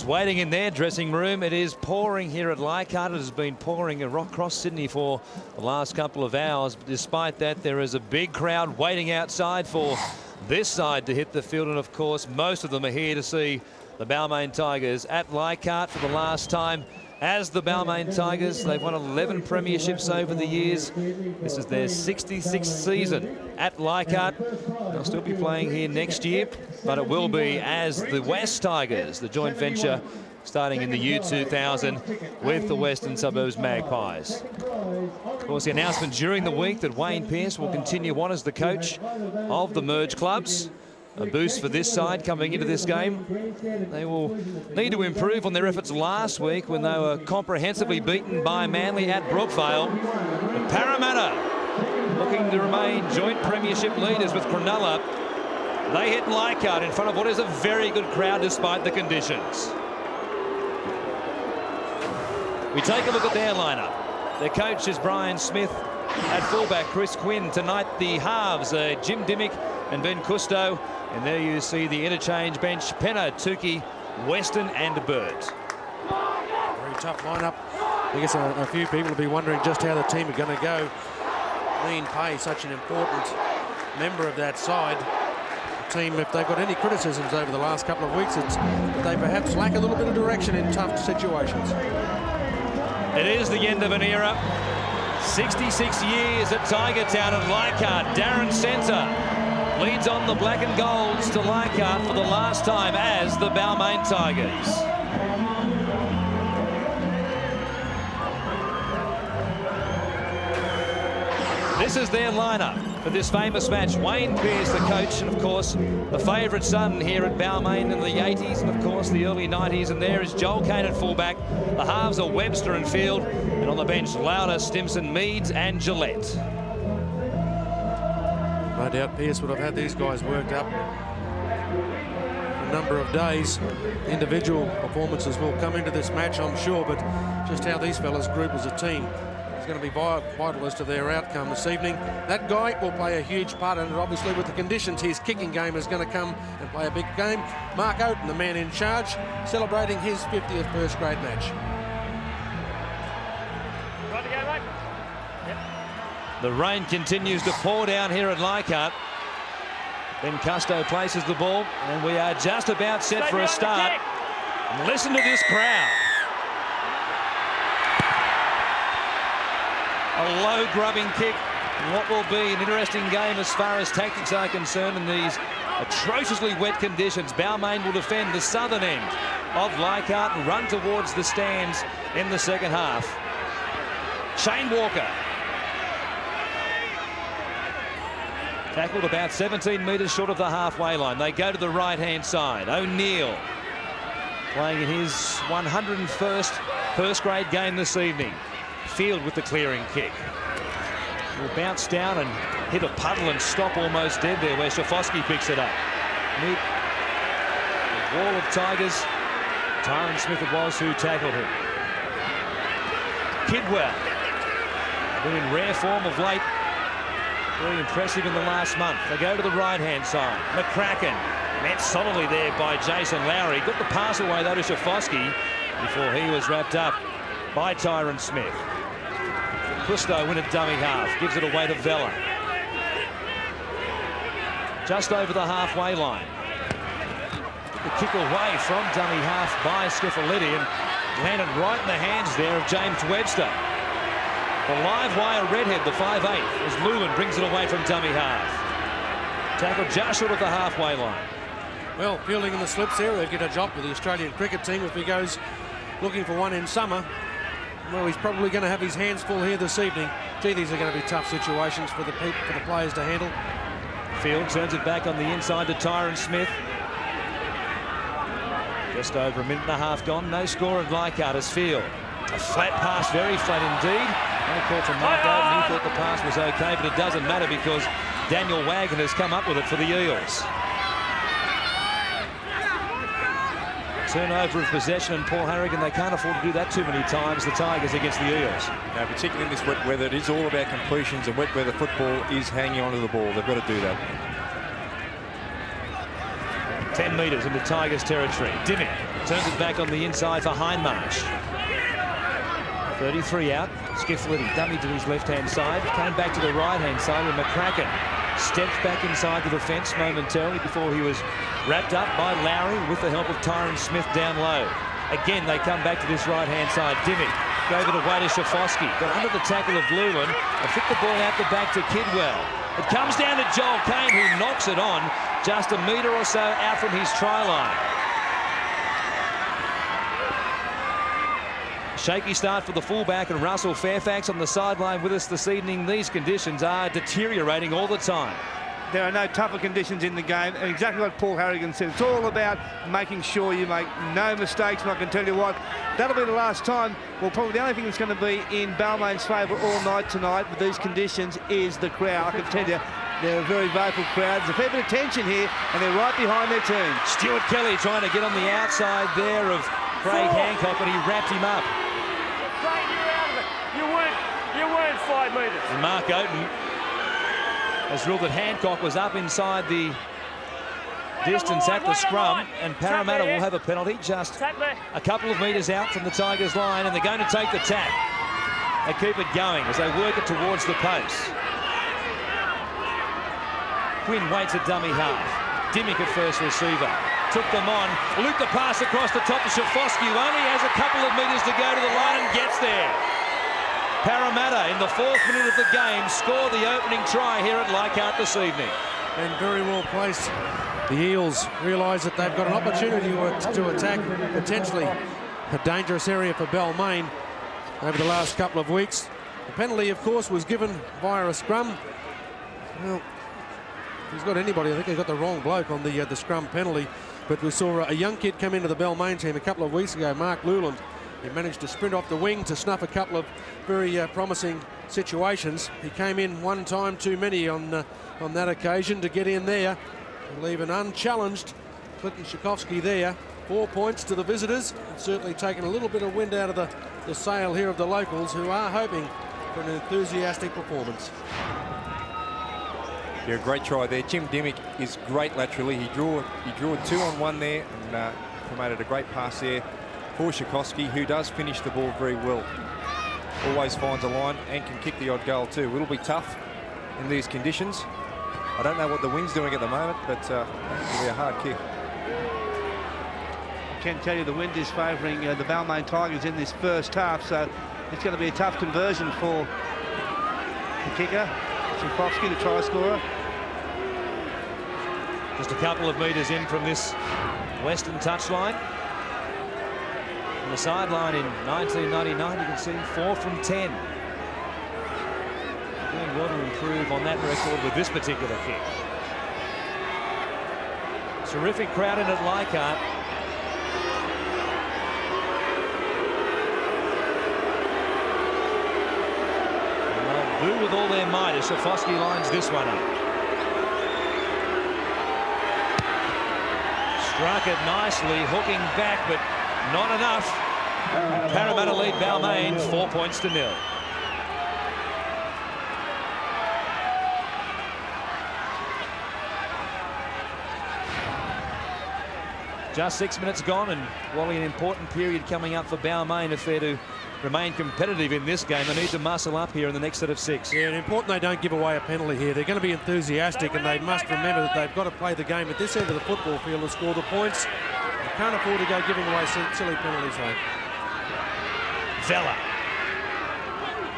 waiting in their dressing room. It is pouring here at Leichhardt. It has been pouring across Sydney for the last couple of hours. But despite that, there is a big crowd waiting outside for this side to hit the field. And of course, most of them are here to see the Balmain Tigers at Leichhardt for the last time. As the Balmain Tigers, they've won 11 premierships over the years. This is their 66th season at Leichhardt. They'll still be playing here next year, but it will be as the West Tigers, the joint venture starting in the year 2000 with the Western Suburbs Magpies. Of course, the announcement during the week that Wayne Pearce will continue on as the coach of the merged clubs. A boost for this side coming into this game. They will need to improve on their efforts last week when they were comprehensively beaten by Manly at Brookvale. But Parramatta looking to remain joint premiership leaders with Cronulla. They hit Leichhardt in front of what is a very good crowd despite the conditions. We take a look at their lineup. Their coach is Brian Smith. At fullback, Chris Quinn. Tonight, the halves are Jim Dimmick and Ben Custo. And there you see the interchange bench: Penner, Tukey, Weston and Burt. Very tough lineup. I guess a few people will be wondering just how the team are going to go. Ian Pay, such an important member of that side. The team, if they've got any criticisms over the last couple of weeks, it's that they perhaps lack a little bit of direction in tough situations. It is the end of an era. 66 years at Tiger Town at Leichhardt. Darren Centre leads on the black and golds to Leichhardt for the last time as the Balmain Tigers. This is their lineup for this famous match. Wayne Pearce, the coach, and of course the favourite son here at Balmain in the 80s and of course the early 90s. And there is Joel Kane at fullback. The halves are Webster and Field, and on the bench Lauder, Stimson, Meads and Gillette. No doubt Pearce would have had these guys worked up a number of days. Individual performances will come into this match, I'm sure, but just how these fellas group as a team is going to be vital as to their outcome this evening. That guy will play a huge part in it. Obviously, with the conditions, his kicking game is going to come and play a big game. Mark Oaten, the man in charge, celebrating his 50th first grade match. The rain continues to pour down here at Leichhardt. Ben Custo places the ball, and we are just about set for a start. And listen to this crowd. A low grubbing kick. What will be an interesting game as far as tactics are concerned in these atrociously wet conditions. Balmain will defend the southern end of Leichhardt and run towards the stands in the second half. Shane Walker. Tackled about 17 metres short of the halfway line. They go to the right-hand side. O'Neill playing in his 101st first-grade game this evening. Field with the clearing kick. Will bounce down and hit a puddle and stop almost dead there where Shafosky picks it up. Meet the wall of Tigers. Tyron Smith it was who tackled him. Kidwell, been in rare form of late. Very impressive in the last month. They go to the right-hand side. McCracken met solidly there by Jason Lowry. Got the pass away though to Shafosky before he was wrapped up by Tyron Smith. Custo win at dummy half. Gives it away to Vella. Just over the halfway line. The kick away from dummy half by Schifoletti and landed right in the hands there of James Webster. The live wire redhead, the 5'8", as Lulin brings it away from dummy half. Tackled just short of the halfway line. Well, fielding in the slips there, they'll get a job with the Australian cricket team if he goes looking for one in summer. Well, he's probably going to have his hands full here this evening. Gee, these are going to be tough situations for the players to handle. Field turns it back on the inside to Tyron Smith. Just over a minute and a half gone. No score at Leichhardt as Field. A flat pass, very flat indeed. No call from Mark Oaten. He thought the pass was okay, but it doesn't matter because Daniel Wagon has come up with it for the Eels. Turnover of possession, and Paul Harragon, they can't afford to do that too many times, the Tigers against the Eels. No, particularly in this wet weather, it is all about completions, and wet weather football is hanging onto the ball. They've got to do that. 10 metres into Tigers territory. Dimmick Turns it back on the inside for Hindmarsh. 33 out. Skifflitty dummy to his left-hand side. Came back to the right-hand side with McCracken. Stepped back inside the defence momentarily before he was wrapped up by Lowry with the help of Tyron Smith down low. Again, they come back to this right-hand side. Dimmick gave it away to Schifosky. Got under the tackle of Lewin and flicked the ball out the back to Kidwell. It comes down to Joel Kane, who knocks it on just a metre or so out from his try line. Shaky start for the fullback, and Russell Fairfax on the sideline with us this evening. These conditions are deteriorating all the time. There are no tougher conditions in the game, and exactly what Paul Harragon said. It's all about making sure you make no mistakes, and I can tell you what, that'll be the last time. Well, probably the only thing that's going to be in Balmain's favour all night tonight with these conditions is the crowd. I can tell you, they're a very vocal crowd. There's a fair bit of tension here, and they're right behind their team. Stuart Kelly trying to get on the outside there of Craig Hancock, but he wrapped him up. Craig, you're out of it. You weren't 5 metres. And Mark Oaten has ruled that Hancock was up inside the distance at the scrum, and Parramatta will have a penalty just a couple of metres out from the Tigers line, and they're going to take the tap. They keep it going as they work it towards the post. Quinn waits at dummy half. Dimmick at first receiver. Took them on. Looped the pass across the top to Schifosky, who only has a couple of metres to go to the line and gets there. Parramatta in the 4th minute of the game score the opening try here at Leichhardt this evening. And very well placed. The Eels realise that they've got an opportunity to attack potentially a dangerous area for Balmain over the last couple of weeks. The penalty, of course, was given via a scrum. Well, if he's got anybody, I think he's got the wrong bloke on the scrum penalty. But we saw a young kid come into the Balmain team a couple of weeks ago, Mark Lewland. He managed to sprint off the wing to snuff a couple of very promising situations. He came in one time too many on that occasion to get in there. Leave an unchallenged Clinton Schifosky there. 4 points to the visitors. It's certainly taken a little bit of wind out of the sail here of the locals, who are hoping for an enthusiastic performance. Yeah, great try there. Jim Dimmick is great laterally. He drew a 2-on-1 there and promoted a great pass there for Schifosky, who does finish the ball very well. Always finds a line and can kick the odd goal too. It'll be tough in these conditions. I don't know what the wind's doing at the moment, but it'll be a hard kick. I can tell you the wind is favouring the Balmain Tigers in this first half, so it's going to be a tough conversion for the kicker, Schifosky, the try scorer. Just a couple of metres in from this western touchline. On the sideline in 1999, you can see 4 from 10. Doing well to improve on that record with this particular kick. Terrific crowd in at Leichhardt. And they'll boo with all their might as Schifosky lines this one up. Struck it nicely, hooking back, but not enough. Parramatta lead Balmain 4 points to 0. Just 6 minutes gone, and Wally, an important period coming up for Balmain if they're to remain competitive in this game. They need to muscle up here in the next set of 6. Yeah, and important they don't give away a penalty here. They're going to be enthusiastic, and they must remember that they've got to play the game at this end of the football field to score the points. They can't afford to go giving away silly penalties, though. Vella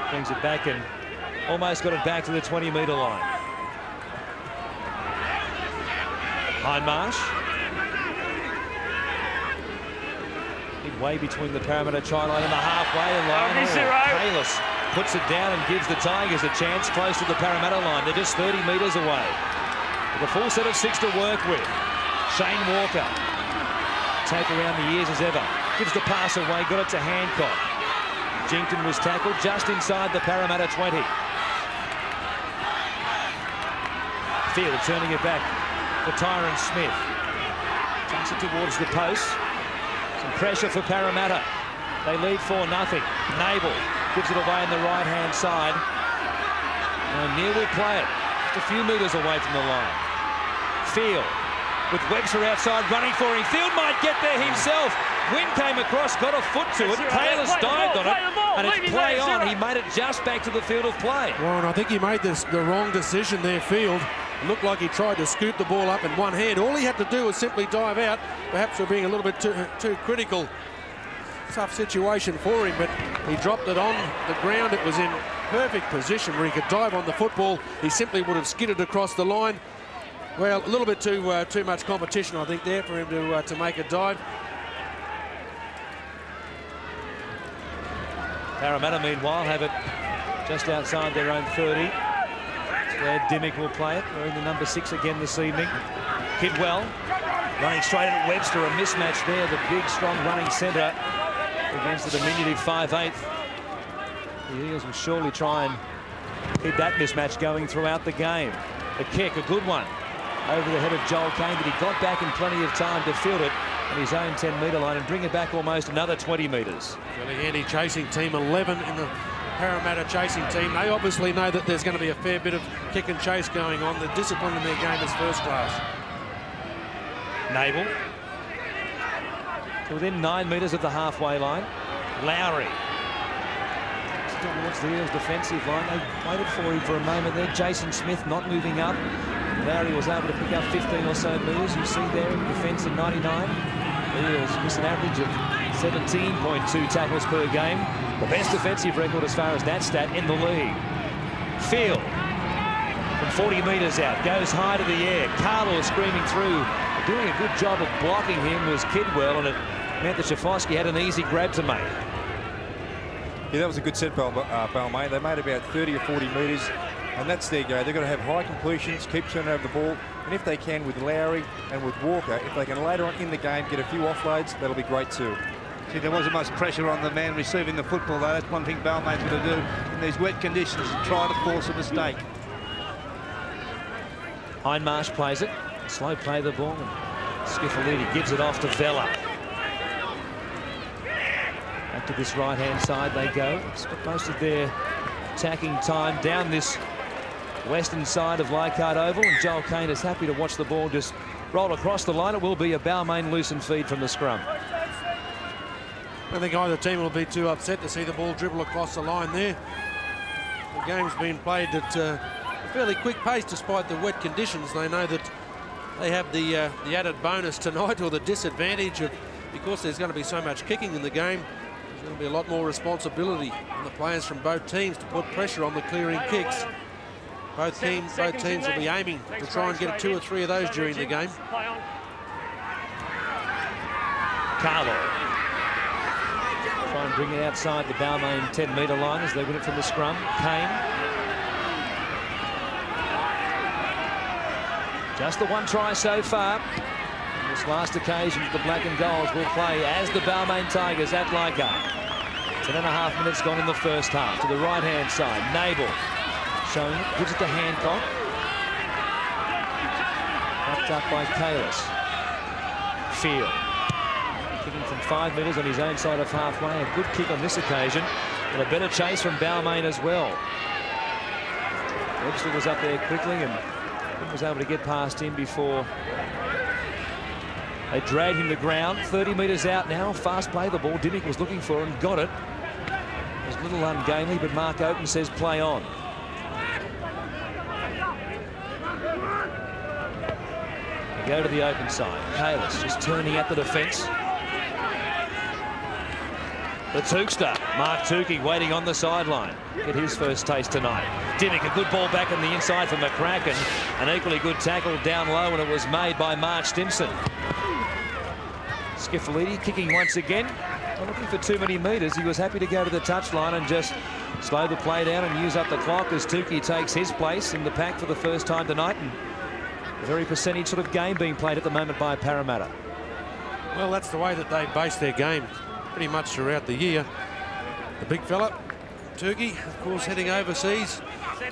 brings it back and almost got it back to the 20-metre line. Hindmarsh. Midway between the Parramatta try line and the halfway line. Kalis puts it down and gives the Tigers a chance close to the Parramatta line. They're just 30 metres away. With a full set of 6 to work with. Shane Walker. Take around the ears as ever. Gives the pass away, got it to Hancock. Jenkton was tackled just inside the Parramatta 20. Field turning it back for Tyron Smith. Takes it towards the post. Some pressure for Parramatta. They lead 4-0. Nable gives it away on the right-hand side. And Neil will play it. Just a few metres away from the line. Field with Webster outside running for him. Field might get there himself. Quinn came across, got a foot to it. Kalis dived on it, and it's play on. He made it just back to the field of play. Well, and I think he made the wrong decision there, Field. It looked like he tried to scoop the ball up in one hand. All he had to do was simply dive out. Perhaps we're being a little bit too critical. Tough situation for him, but he dropped it on the ground. It was in perfect position where he could dive on the football. He simply would have skidded across the line. Well, a little bit too much competition, I think, there for him to make a dive. Parramatta, meanwhile, have it just outside their own 30. That's where Dimmick will play it. Wearing the number 6 again this evening. Kidwell running straight at Webster. A mismatch there. The big, strong running centre against the diminutive 5'8". The Eels will surely try and keep that mismatch going throughout the game. The kick, a good one, over the head of Joel Kane, but he got back in plenty of time to field it on his own 10-metre line and bring it back almost another 20 metres. Really handy chasing team, 11 in the Parramatta chasing team. They obviously know that there's going to be a fair bit of kick and chase going on. The discipline in their game is first class. Naval to within 9 metres of the halfway line. Lowry towards the Eels defensive line. They waited for him for a moment there. Jason Smith not moving up. Lowry was able to pick up 15 or so metres. You see there in defence in 99. The Eels miss an average of 17.2 tackles per game. The best defensive record as far as that stat in the league. Field from 40 metres out, goes high to the air. Carlo screaming through. Doing a good job of blocking him was Kidwell, and it meant that Schifosky had an easy grab to make. Yeah, that was a good set, Balmain. They made about 30 or 40 metres, and that's their go. They've got to have high completions, keep turning over the ball, and if they can with Lowry and with Walker, if they can later on in the game get a few offloads, that'll be great too. See, there wasn't much pressure on the man receiving the football, though. That's one thing Balmain's going to do in these wet conditions, try to force a mistake. Hindmarsh plays it. Slow play the ball, and Skiffalidi gives it off to Vella. Back to this right-hand side they go. Spent most of their attacking time down this western side of Leichhardt Oval, and Joel Kane is happy to watch the ball just roll across the line. It will be a Balmain loosened feed from the scrum. I think either team will be too upset to see the ball dribble across the line there. The game's been played at a fairly quick pace despite the wet conditions. They know that they have the added bonus tonight, or the disadvantage of, because there's going to be so much kicking in the game, there's going to be a lot more responsibility on the players from both teams to put pressure on the clearing kicks. Both teams will be aiming to try and get 2 or 3 of those during the game. Carlo try and bring it outside the Balmain 10-metre line as they win it from the scrum. Kane. Just the one try so far. On this last occasion, the Black and Golds will play as the Balmain Tigers at Leichhardt. 10.5 minutes gone in the first half. To the right-hand side, Naval showing it, gives it to Hancock. Knocked up by Kalis. Field. Kicking from 5 metres on his own side of halfway. A good kick on this occasion, and a better chase from Balmain as well. Webster was up there quickly and was able to get past him before they dragged him to ground. 30 metres out now. Fast play the ball. Dimmick was looking for and got it. It was a little ungainly, but Mark Oaten says play on. They go to the open side. Kalis just turning at the defence. The Tukester, Mark Tukey, waiting on the sideline. Get his first taste tonight. Dimmick, a good ball back on the inside for McCracken. An equally good tackle down low, and it was made by Mark Stimson. Skiffalidi kicking once again. Not looking for too many metres. He was happy to go to the touchline and just slow the play down and use up the clock as Tukey takes his place in the pack for the first time tonight. And a very percentage sort of game being played at the moment by Parramatta. Well, that's the way that they base their game pretty much throughout the year. The big fella, Tukey, of course, heading overseas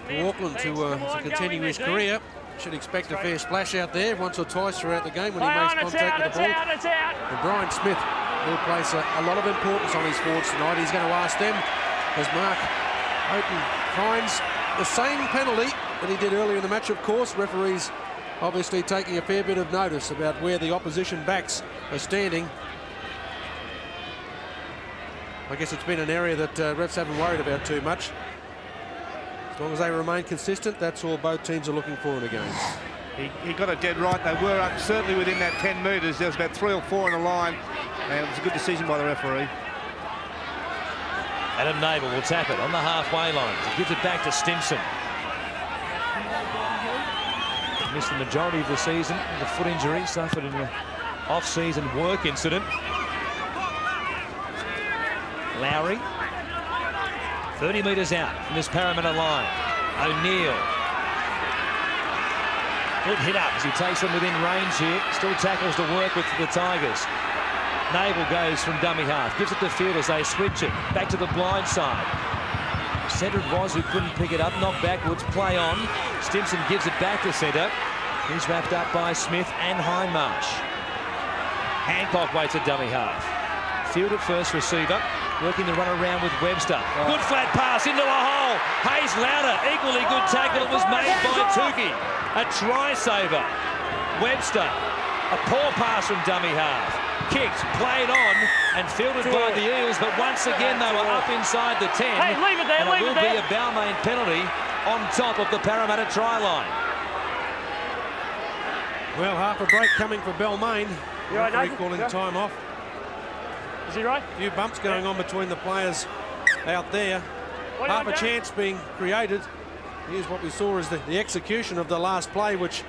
to Auckland to continue his career. Should expect a fair splash out there once or twice throughout the game when he makes contact with the ball. And Brian Smith will place a lot of importance on his forwards tonight. He's going to ask them, as Mark Oaten finds the same penalty that he did earlier in the match. Of course, referees obviously taking a fair bit of notice about where the opposition backs are standing. I guess it's been an area that refs haven't worried about too much. As long as they remain consistent, that's all both teams are looking for in a game. He got it dead right. They were up certainly within that 10 metres. There was about 3 or 4 in the line, and it was a good decision by the referee. Adam Naval will tap it on the halfway line. He gives it back to Stimson. Missed the majority of the season. The foot injury suffered in the off-season work incident. Lowry. 30 metres out from this Parramatta line. O'Neill. Good hit up as he takes them within range here. Still tackles to work with the Tigers. Naval goes from dummy half. Gives it to Field as they switch it. Back to the blind side. Centre it was who couldn't pick it up. Knocked backwards. Play on. Stimson gives it back to centre. He's wrapped up by Smith and Hindmarsh. Hancock waits at dummy half. Field at first receiver. Working the run around with Webster. Good flat pass into the hole. Hayes Lauder, equally good tackle. It was made by Tukey. A try saver. Webster, a poor pass from dummy half. Kicked, played on, and fielded by the Eels. But once again, they were up inside the 10. Hey, leave it there, and leave it will be a Balmain penalty on top of the Parramatta try line. Well, half a break coming for Balmain. You right, Referee Nathan? calling Yeah. time off. Is he right? A few bumps going on between the players out there. What Half a about chance being created. Here's what we saw as the execution of the last play, which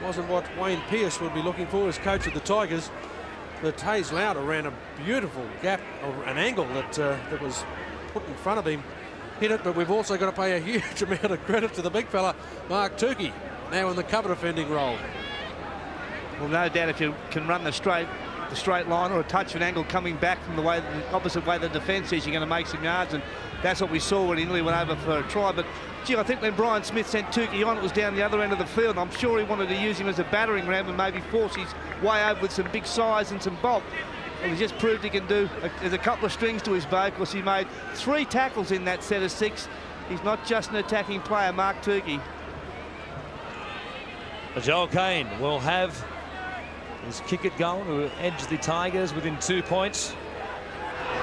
wasn't what Wayne Pearce would be looking for as coach of the Tigers. But Hayes Lauder ran a beautiful gap, or an angle that was put in front of him. Hit it, but we've also got to pay a huge amount of credit to the big fella, Mark Tukey, now in the cover defending role. Well, no doubt if you can run the straight line or a touch of an angle coming back from the opposite way the defence is, you're going to make some yards, and that's what we saw when he nearly went over for a try. But gee, I think when Brian Smith sent Tukey on, it was down the other end of the field, and I'm sure he wanted to use him as a battering ram and maybe force his way over with some big size and some bulk. And he just proved he can do. There's a couple of strings to his bow, because he made 3 tackles in that set of 6. He's not just an attacking player, Mark Tukey. Joel Kane will have his kick it going to edge the Tigers within 2 points.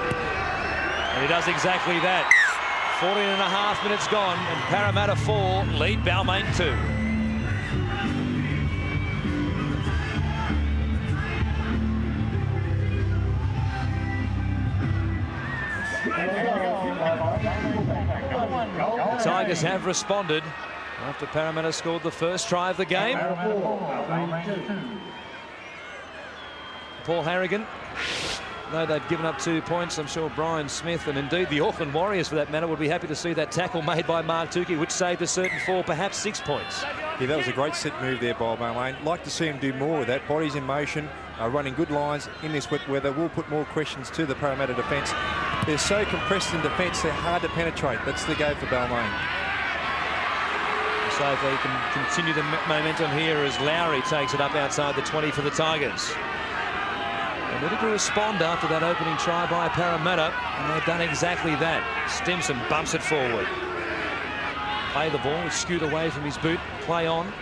And he does exactly that. 14.5 minutes gone, and Parramatta 4 lead Balmain 2. The Tigers have responded after Parramatta scored the first try of the game. Paul Harragon, though they've given up 2 points, I'm sure Brian Smith and indeed the Auckland Warriors for that matter would be happy to see that tackle made by Mark Tukey, which saved a certain 4, perhaps 6 points. Yeah, that was a great set move there by Balmain. Like to see him do more of that. Bodies in motion, running good lines in this wet weather will put more questions to the Parramatta defence. They're so compressed in defence, they're hard to penetrate. That's the go for Balmain. So if they can continue the momentum here as Lowry takes it up outside the 20 for the Tigers. They needed to respond after that opening try by Parramatta, and they've done exactly that. Stimson bumps it forward. Play the ball, scoot away from his boot, play on.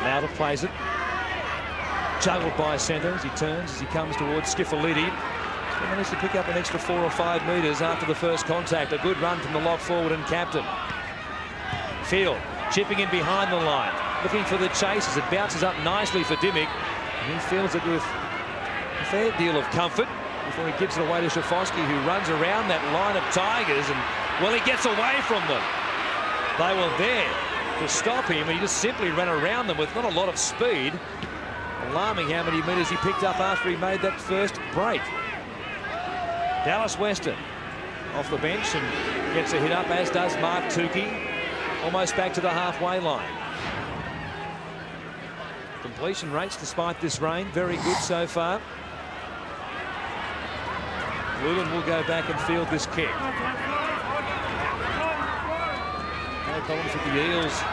Lauder plays it. Juggled by centre as he turns, as he comes towards Skiffolidi. He managed to pick up an extra 4 or 5 metres after the first contact. A good run from the lock forward and captain. Field chipping in behind the line, looking for the chase as it bounces up nicely for Dimmick. And he fields it with a fair deal of comfort before he gives it away to Schifosky, who runs around that line of Tigers, and, well, he gets away from them. They were there to stop him, and he just simply ran around them with not a lot of speed. Alarming how many metres he picked up after he made that first break. Dallas Western off the bench and gets a hit up, as does Mark Tukey, almost back to the halfway line. Completion rates, despite this rain, very good so far. Lulin will go back and field this kick. No problems with the Eels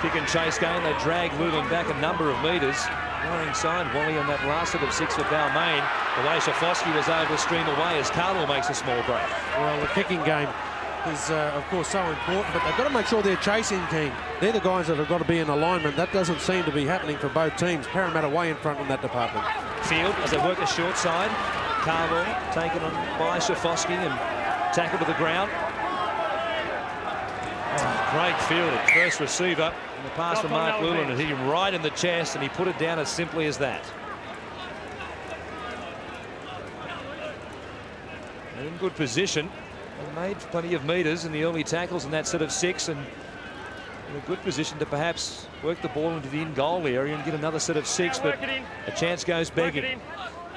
kick and chase game. They drag Lulin back a number of metres. Running side, Wally on that last set of 6 for Balmain. The way Schifosky was able to stream away as Cardwell makes a small break. Well, the kicking game is, of course, so important, but they've got to make sure they're chasing keen. They're the guys that have got to be in alignment. That doesn't seem to be happening for both teams. Parramatta way in front in that department. field as they work the short side. Carwell taken on by Schifosky and tackled to the ground. Oh, great field at first receiver. And the pass from Mark Lewin and hit him right in the chest, and he put it down as simply as that. And in good position. They made plenty of metres in the early tackles in that set of 6, and in a good position to perhaps work the ball into the in-goal area and get another set of 6, but a chance goes begging.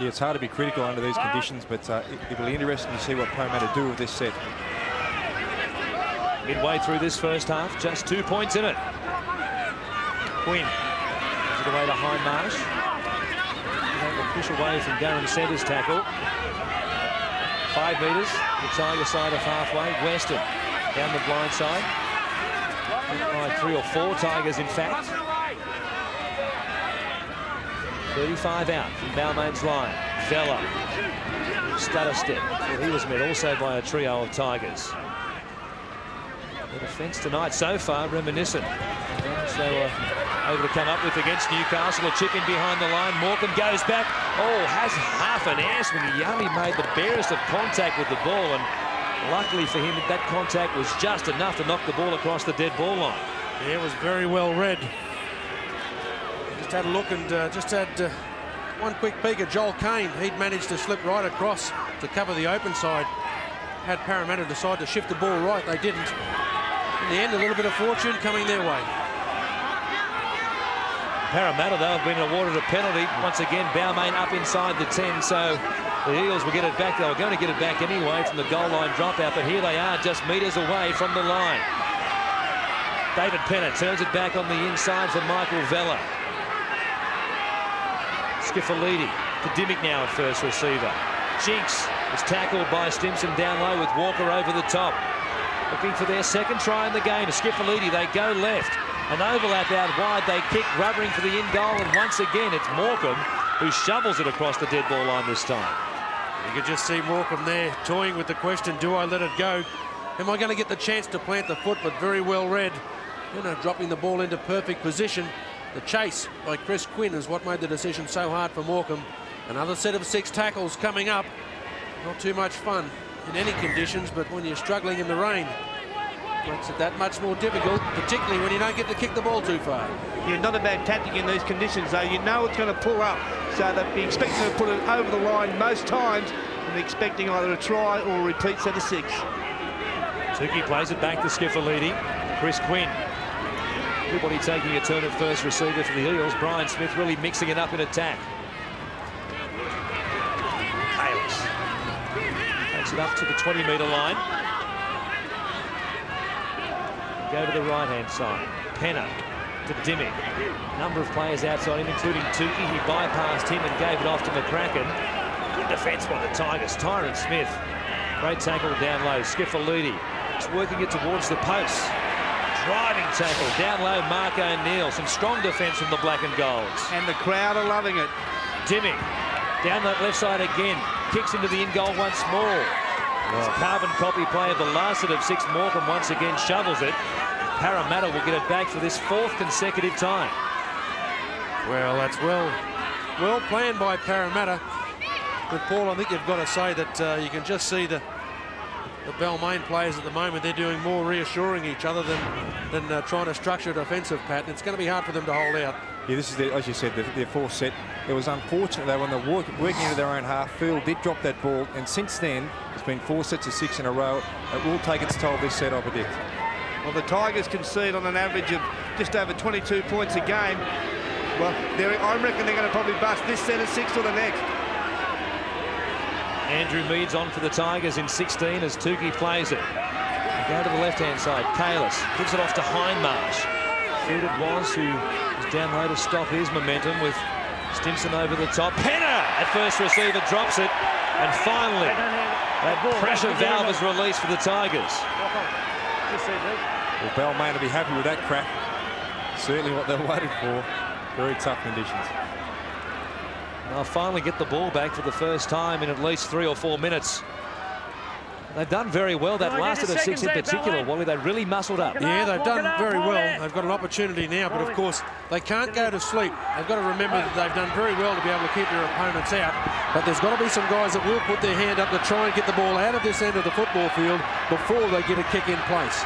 Yeah, it's hard to be critical under these conditions, but it'll be interesting to see what Parramatta do with this set. Midway through this first half, just 2 points in it. Quinn gives it away to Hindmarsh. They'll push away from Darren Centre's tackle. 5 metres, the Tiger side of halfway. Weston down the blind side. By 3 or 4 Tigers, in fact. 35 out from Balmain's line. Vella, stutter step. Well, he was met also by a trio of Tigers. The defence tonight so far reminiscent. So able to come up with against Newcastle. A chip in behind the line. Morecambe goes back. Oh, has half an ass when he only made the barest of contact with the ball, and luckily for him that contact was just enough to knock the ball across the dead ball line. Yeah, it was very well read. Just had a look and just had one quick peek at Joel Kane. He'd managed to slip right across to cover the open side. Had Parramatta decide to shift the ball right, they didn't. In the end, a little bit of fortune coming their way. Parramatta, though, have been awarded a penalty. Once again, Balmain up inside the 10, so the Eels will get it back. They were going to get it back anyway from the goal line dropout, but here they are just metres away from the line. David Penner turns it back on the inside for Michael Vella. Schiffolidi to Dimmick now at first receiver. Jinks is tackled by Stimson down low with Walker over the top. Looking for their second try in the game. Schiffolidi, they go left. An overlap out wide, they kick, rubbering for the in-goal, and once again it's Morecambe who shovels it across the dead ball line this time. You could just see Morecambe there toying with the question, do I let it go? Am I going to get the chance to plant the foot? But very well read. Dropping the ball into perfect position. The chase by Chris Quinn is what made the decision so hard for Morecambe. Another set of 6 tackles coming up. Not too much fun in any conditions, but when you're struggling in the rain, makes it that much more difficult, particularly when you don't get to kick the ball too far. You're not a bad tactic in these conditions, though. You know it's going to pull up, so they'll be expecting to put it over the line most times and expecting either a try or a repeat set of 6. Tukey plays it back to Schiffolidi. Chris Quinn. Everybody taking a turn at first receiver for the Eels. Brian Smith really mixing it up in attack. Hales takes it up to the 20-metre line. Go to the right-hand side. Penner to Dimmick. Number of players outside him, including Tukey. He bypassed him and gave it off to McCracken. Good defence by the Tigers. Tyron Smith. Great tackle down low. Schiffolidi is working it towards the post. Driving tackle down low. Mark O'Neill. Some strong defence from the black and golds. And the crowd are loving it. Dimmick down that left side again. Kicks into the in-goal once more. It's a carbon copy play of the last set of 6. Morecambe once again shovels it. Parramatta will get it back for this 4th consecutive time. Well, that's well planned by Parramatta. But Paul, I think you've got to say that you can just see the Balmain players at the moment. They're doing more reassuring each other than trying to structure a defensive pattern. It's going to be hard for them to hold out. Yeah, this is, as you said, their 4th set. It was unfortunate though when they're working into their own half. Field did drop that ball, and since then it's been 4 sets of 6 in a row. It will take its toll this set, I predict. Well, the Tigers concede on an average of just over 22 points a game. Well, I reckon they're going to probably bust this set of 6 or the next. Andrew Mead's on for the Tigers in 16 as Tukey plays it. They go to the left-hand side. Kalis gives it off to Hindmarsh. Fielded was who was down low to stop his momentum with Stimson over the top. Penner at first receiver drops it. And finally, that pressure valve is released for the Tigers. Well, Balmain will be happy with that crack. Certainly what they waited for. Very tough conditions. They'll finally get the ball back for the first time in at least 3 or 4 minutes. They've done very well. That last of the 6 in particular, Wally, they really muscled up. Yeah, they've done very well. They've got an opportunity now, but of course, they can't go to sleep. They've got to remember that they've done very well to be able to keep their opponents out, but there's got to be some guys that will put their hand up to try and get the ball out of this end of the football field before they get a kick in place.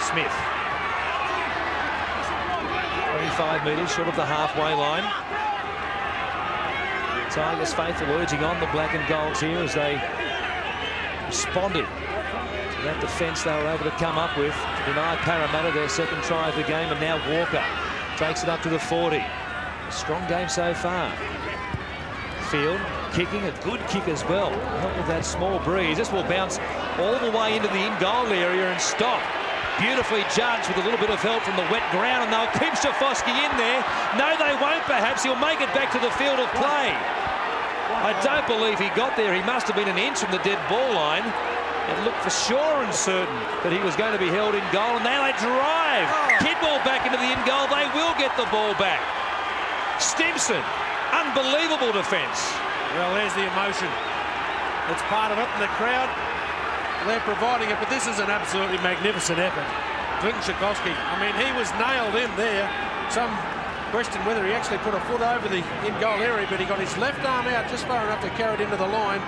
Smith. 25 metres short of the halfway line. Tigers faithful urging on the black and golds here as they responded to that defence they were able to come up with to deny Parramatta their second try of the game, and now Walker takes it up to the 40. A strong game so far. Field kicking, a good kick as well. Help with that small breeze. This will bounce all the way into the in-goal area and stop. Beautifully judged with a little bit of help from the wet ground, and they'll keep Shafosky in there. No, they won't perhaps. He'll make it back to the field of play. I don't believe he got there. He must have been an inch from the dead ball line. It looked for sure and certain that he was going to be held in goal, and now they drive. Kidwell back into the in goal. They will get the ball back. Stimson, unbelievable defence. Well, there's the emotion. It's part of it, and the crowd, they're providing it, but this is an absolutely magnificent effort. Clinton Shafosky, I mean, he was nailed in there. Some question whether he actually put a foot over the in-goal area, but he got his left arm out just far enough to carry it into the line.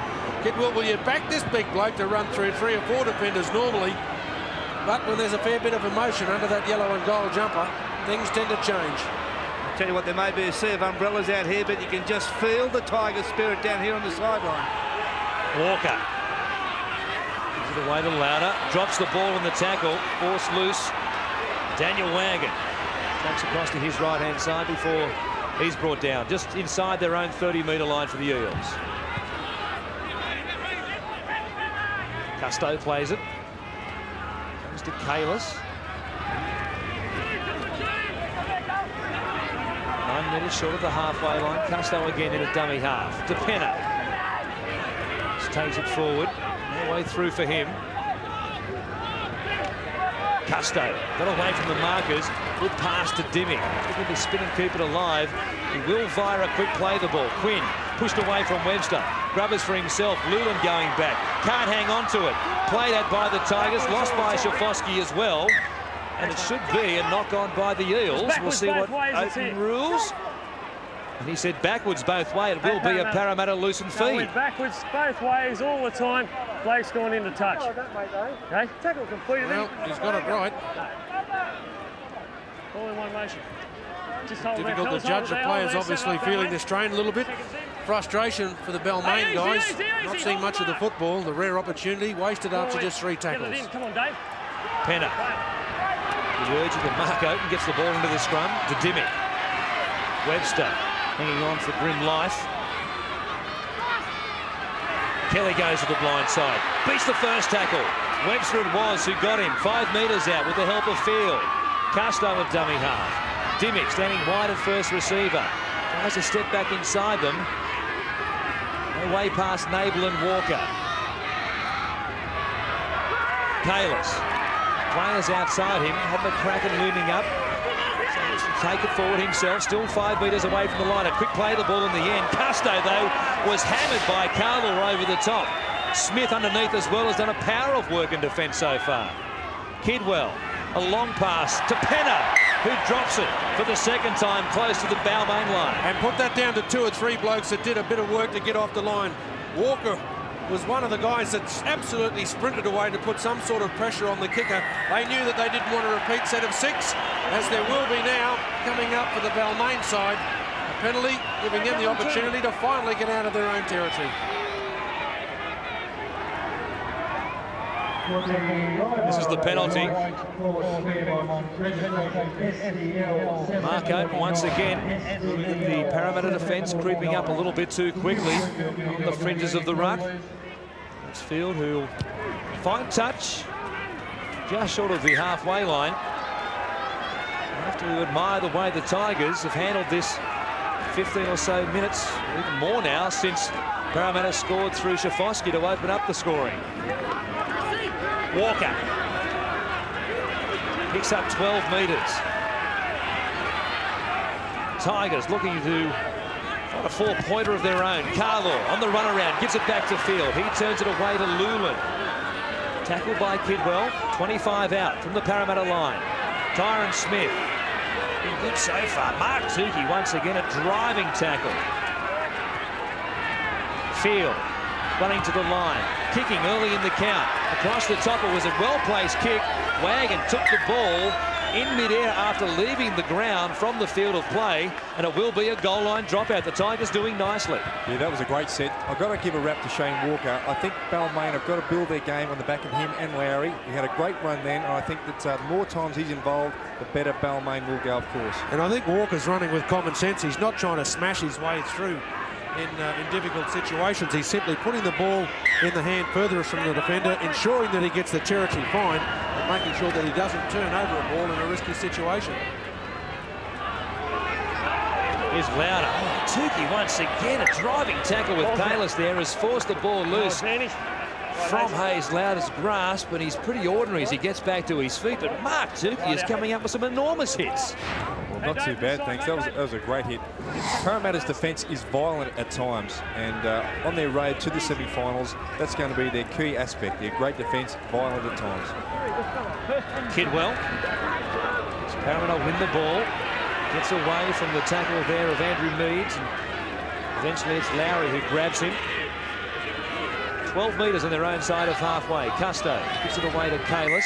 Kidwell, will you back this big bloke to run through 3 or 4 defenders normally? But when there's a fair bit of emotion under that yellow and gold jumper, things tend to change. I'll tell you what, there may be a sea of umbrellas out here, but you can just feel the Tiger spirit down here on the sideline. Walker. Gives it away to Lauder. Drops the ball in the tackle. Forced loose. Daniel Wagon takes across to his right-hand side before he's brought down. Just inside their own 30-metre line for the Eels. Custo plays it. Comes to Kalis. 9 metres short of the halfway line. Custo again in a dummy half. DePena just takes it forward. No way through for him. Custo got away from the markers. Good pass to Dimmick. Looking to spin and keep it alive. He will via a quick play the ball. Quinn pushed away from Webster. Grubbers for himself. Lulin going back. Can't hang on to it. Played at by the Tigers. Lost by Shafosky as well. And it should be a knock-on by the Eels. We'll see what open rules. And he said backwards both ways. It will be a Parramatta loosened feed. Went backwards both ways all the time. Blake's gone into touch. Okay, tackle completed. Well, he's got it right. All in one motion. Just hold Difficult to judge. The players obviously feeling the strain a little bit. Frustration for the Balmain guys. Not seeing much of the football. The rare opportunity wasted after just 3 tackles. Come on, Dave. Penner. The urge of the mark open, gets the ball into the scrum to Dimmick. Webster hanging on for grim life. Kelly goes to the blind side. Beats the first tackle. Webster it was who got him 5 metres out with the help of Field. Custo of dummy half. Dimmick standing wide at first receiver. Tries to step back inside them. No way past Nabel and Walker. Kalis. Players outside him. Had McCracken looming up. So to take it forward himself. Still 5 metres away from the line. A quick play the ball in the end. Custo, though, was hammered by Carlo over the top. Smith underneath as well has done a power of work in defence so far. Kidwell. A long pass to Penner, who drops it for the second time close to the Balmain line. And put that down to 2 or 3 blokes that did a bit of work to get off the line. Walker was one of the guys that absolutely sprinted away to put some sort of pressure on the kicker. They knew that they didn't want a repeat set of 6, as there will be now coming up for the Balmain side. A penalty giving them the opportunity to finally get out of their own territory. This is the penalty. Mark open once again. The Parramatta defence creeping up a little bit too quickly on the fringes of the ruck. It's Field who'll find touch just short of the halfway line. I have to admire the way the Tigers have handled this 15 or so minutes, even more now, since Parramatta scored through Shafosky to open up the scoring. Walker picks up 12 metres. Tigers looking to got a 4-pointer of their own. Carlo on the run around, gives it back to field. He turns it away to Lulin. Tackled by Kidwell. 25 out from the Parramatta line. Tyron Smith. Been good so far. Mark Tukey once again a driving tackle. Field running to the line. Kicking early in the count. Across the top, it was a well-placed kick. Wagon took the ball in midair after leaving the ground from the field of play, and it will be a goal line dropout. The Tigers doing nicely. Yeah, that was a great set. I've got to give a rap to Shane Walker. I think Balmain have got to build their game on the back of him and Lowry. He had a great run then, and I think that the more times he's involved, the better Balmain will go, of course. And I think Walker's running with common sense. He's not trying to smash his way through in difficult situations. He's simply putting the ball in the hand furthest from the defender, ensuring that he gets the territory fine, and making sure that he doesn't turn over a ball in a risky situation. Here's Lauder. Oh, Tukey once again a driving tackle with Kalis there has forced the ball loose from Hayes Lauder's grasp, and he's pretty ordinary as he gets back to his feet. But Mark Tukey is coming up with some enormous hits. Well, not too bad, thanks. That was a great hit. Parramatta's defence is violent at times, and on their road to the semi-finals, that's going to be their key aspect. Their great defence, violent at times. Kidwell. As Parramatta win the ball. Gets away from the tackle there of Andrew Meads, and eventually it's Lowry who grabs him. 12 metres on their own side of halfway. Custo gives it away to Kalis.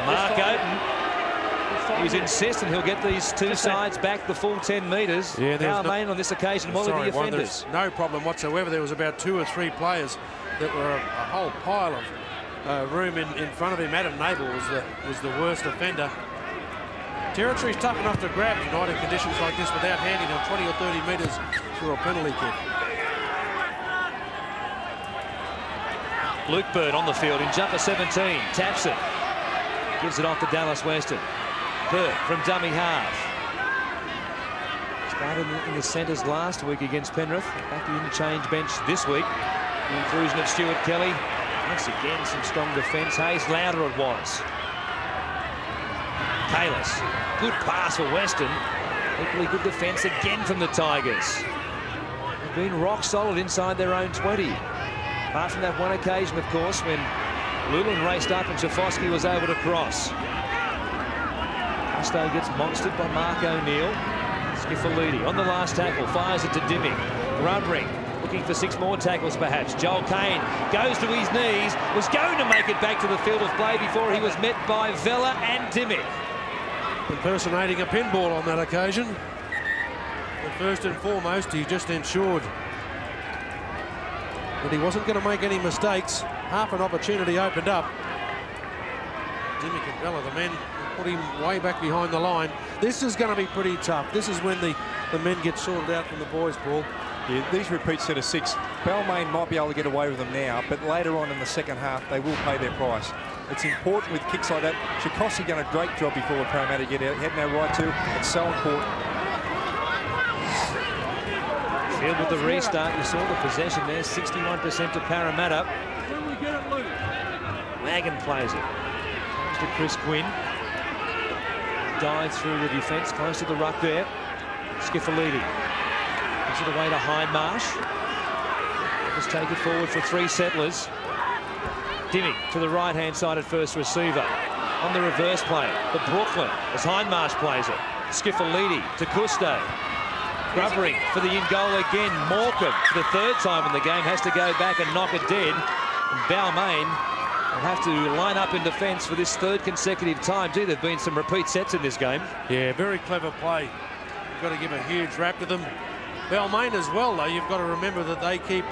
Mark Oaten. He's insistent he'll get these two sides back the full 10 metres. Yeah, Balmain on this occasion, one of the offenders. No problem whatsoever. There was about 2 or 3 players that were a whole pile of room in front of him. Adam Nabel was the worst offender. Territory's tough enough to grab tonight in conditions like this without handing them 20 or 30 metres through a penalty kick. Luke Bird on the field in jumper 17. Taps it. Gives it off to Dallas Weston. Bird from dummy half. Started in the centres last week against Penrith. Back to the interchange bench this week. The inclusion of Stuart Kelly. Once again, some strong defence. Hayes Lauder it was. Kalis. Good pass for Weston. Equally good defence again from the Tigers. They've been rock solid inside their own 20. Apart from that one occasion, of course, when Lulin raced up and Schifosky was able to cross. Custo gets monstered by Mark O'Neill. Schiffolidi on the last tackle, fires it to Dimmick. Grubbering, looking for 6 more tackles perhaps. Joel Kane goes to his knees, was going to make it back to the field of play before he was met by Vella and Dimmick. Impersonating a pinball on that occasion. But first and foremost, he just ensured that he wasn't going to make any mistakes. Half an opportunity opened up. Dimmick and Vella, the men, put him way back behind the line. This is going to be pretty tough. This is when the men get sorted out from the boys' ball. Yeah, these repeat set of 6. Balmain might be able to get away with them now, but later on in the second half, they will pay their price. It's important with kicks like that. Schifosky done a great job before Parramatta get out. He had no right to. It's so important. Field with the restart. You saw the possession there, 61% to Parramatta. Wagon plays it. Comes to Chris Quinn. Dives through the defence, close to the ruck there. Schiffolidi. Gives it away to Hindmarsh. Let's take it forward for 3 settlers. Dimmick to the right-hand side at first receiver. On the reverse play, the Brooklyn, as Hindmarsh plays it. Schiffolidi to Custo. Grubbering for the in-goal again. Morecambe, for the 3rd time in the game, has to go back and knock it dead. And Balmain will have to line up in defence for this 3rd consecutive time. Gee, there have been some repeat sets in this game. Yeah, very clever play. You've got to give a huge rap to them. Balmain as well, though, you've got to remember that they keep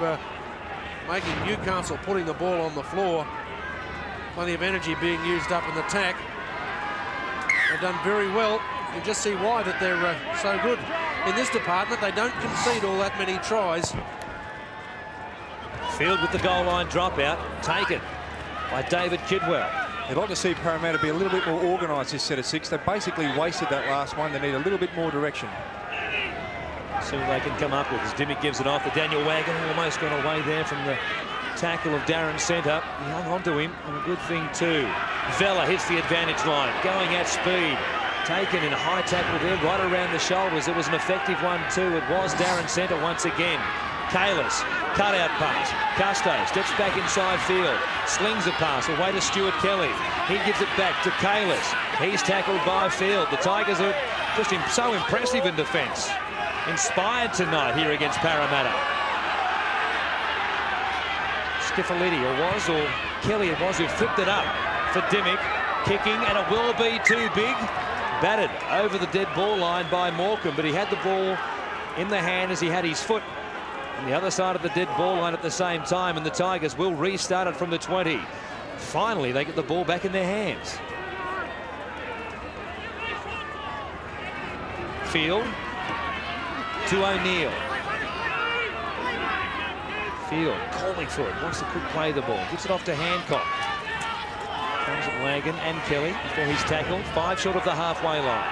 making Newcastle putting the ball on the floor. Plenty of energy being used up in the tack. They've done very well. You just see why that they're so good in this department. They don't concede all that many tries. Field with the goal line dropout, taken by David Kidwell. I'd like to see Parramatta be a little bit more organised this set of 6. They basically wasted that last one. They need a little bit more direction. See what they can come up with as Dimmick gives it off to Daniel Wagon, almost got away there from the tackle of Darren Centre. He hung on to him, and a good thing too. Vella hits the advantage line, going at speed. taken in a high tackle there, right around the shoulders. It was an effective one too. It was Darren Centre once again. Kalis, cut-out pass. Custo steps back inside field, slings a pass away to Stuart Kelly. He gives it back to Kalis. He's tackled by field. The Tigers are just so impressive in defence. Inspired tonight here against Parramatta. Skiffalidi, or Kelly it was who flipped it up for Dimmick. Kicking, and it will be too big. Batted over the dead ball line by Morecambe, but he had the ball in the hand as he had his foot on the other side of the dead ball line at the same time, and the Tigers will restart it from the 20. Finally, they get the ball back in their hands. Field to O'Neill. Field calling for it, wants to quick play the ball, gives it off to Hancock. Comes at Wagon and Kelly before he's tackled, 5 short of the halfway line.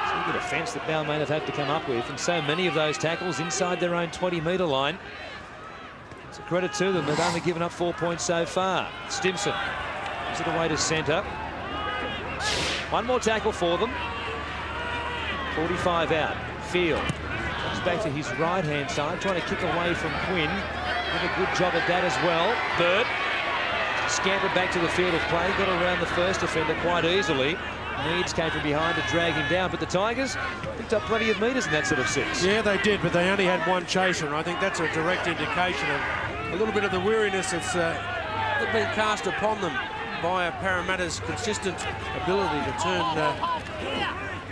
It's a good offence that Balmain have had to come up with, and so many of those tackles inside their own 20-metre line. It's a credit to them. They've only given up 4 points so far. Stimson gives it away to centre. One more tackle for them. 45 out. Field comes back to his right-hand side, trying to kick away from Quinn. Did a good job at that as well. Bird scampered back to the field of play, got around the first defender quite easily. Needs came from behind to drag him down, but the Tigers picked up plenty of metres in that set of 6. Yeah, they did, but they only had one chaser, and I think that's a direct indication of a little bit of the weariness that's been cast upon them by Parramatta's consistent ability to turn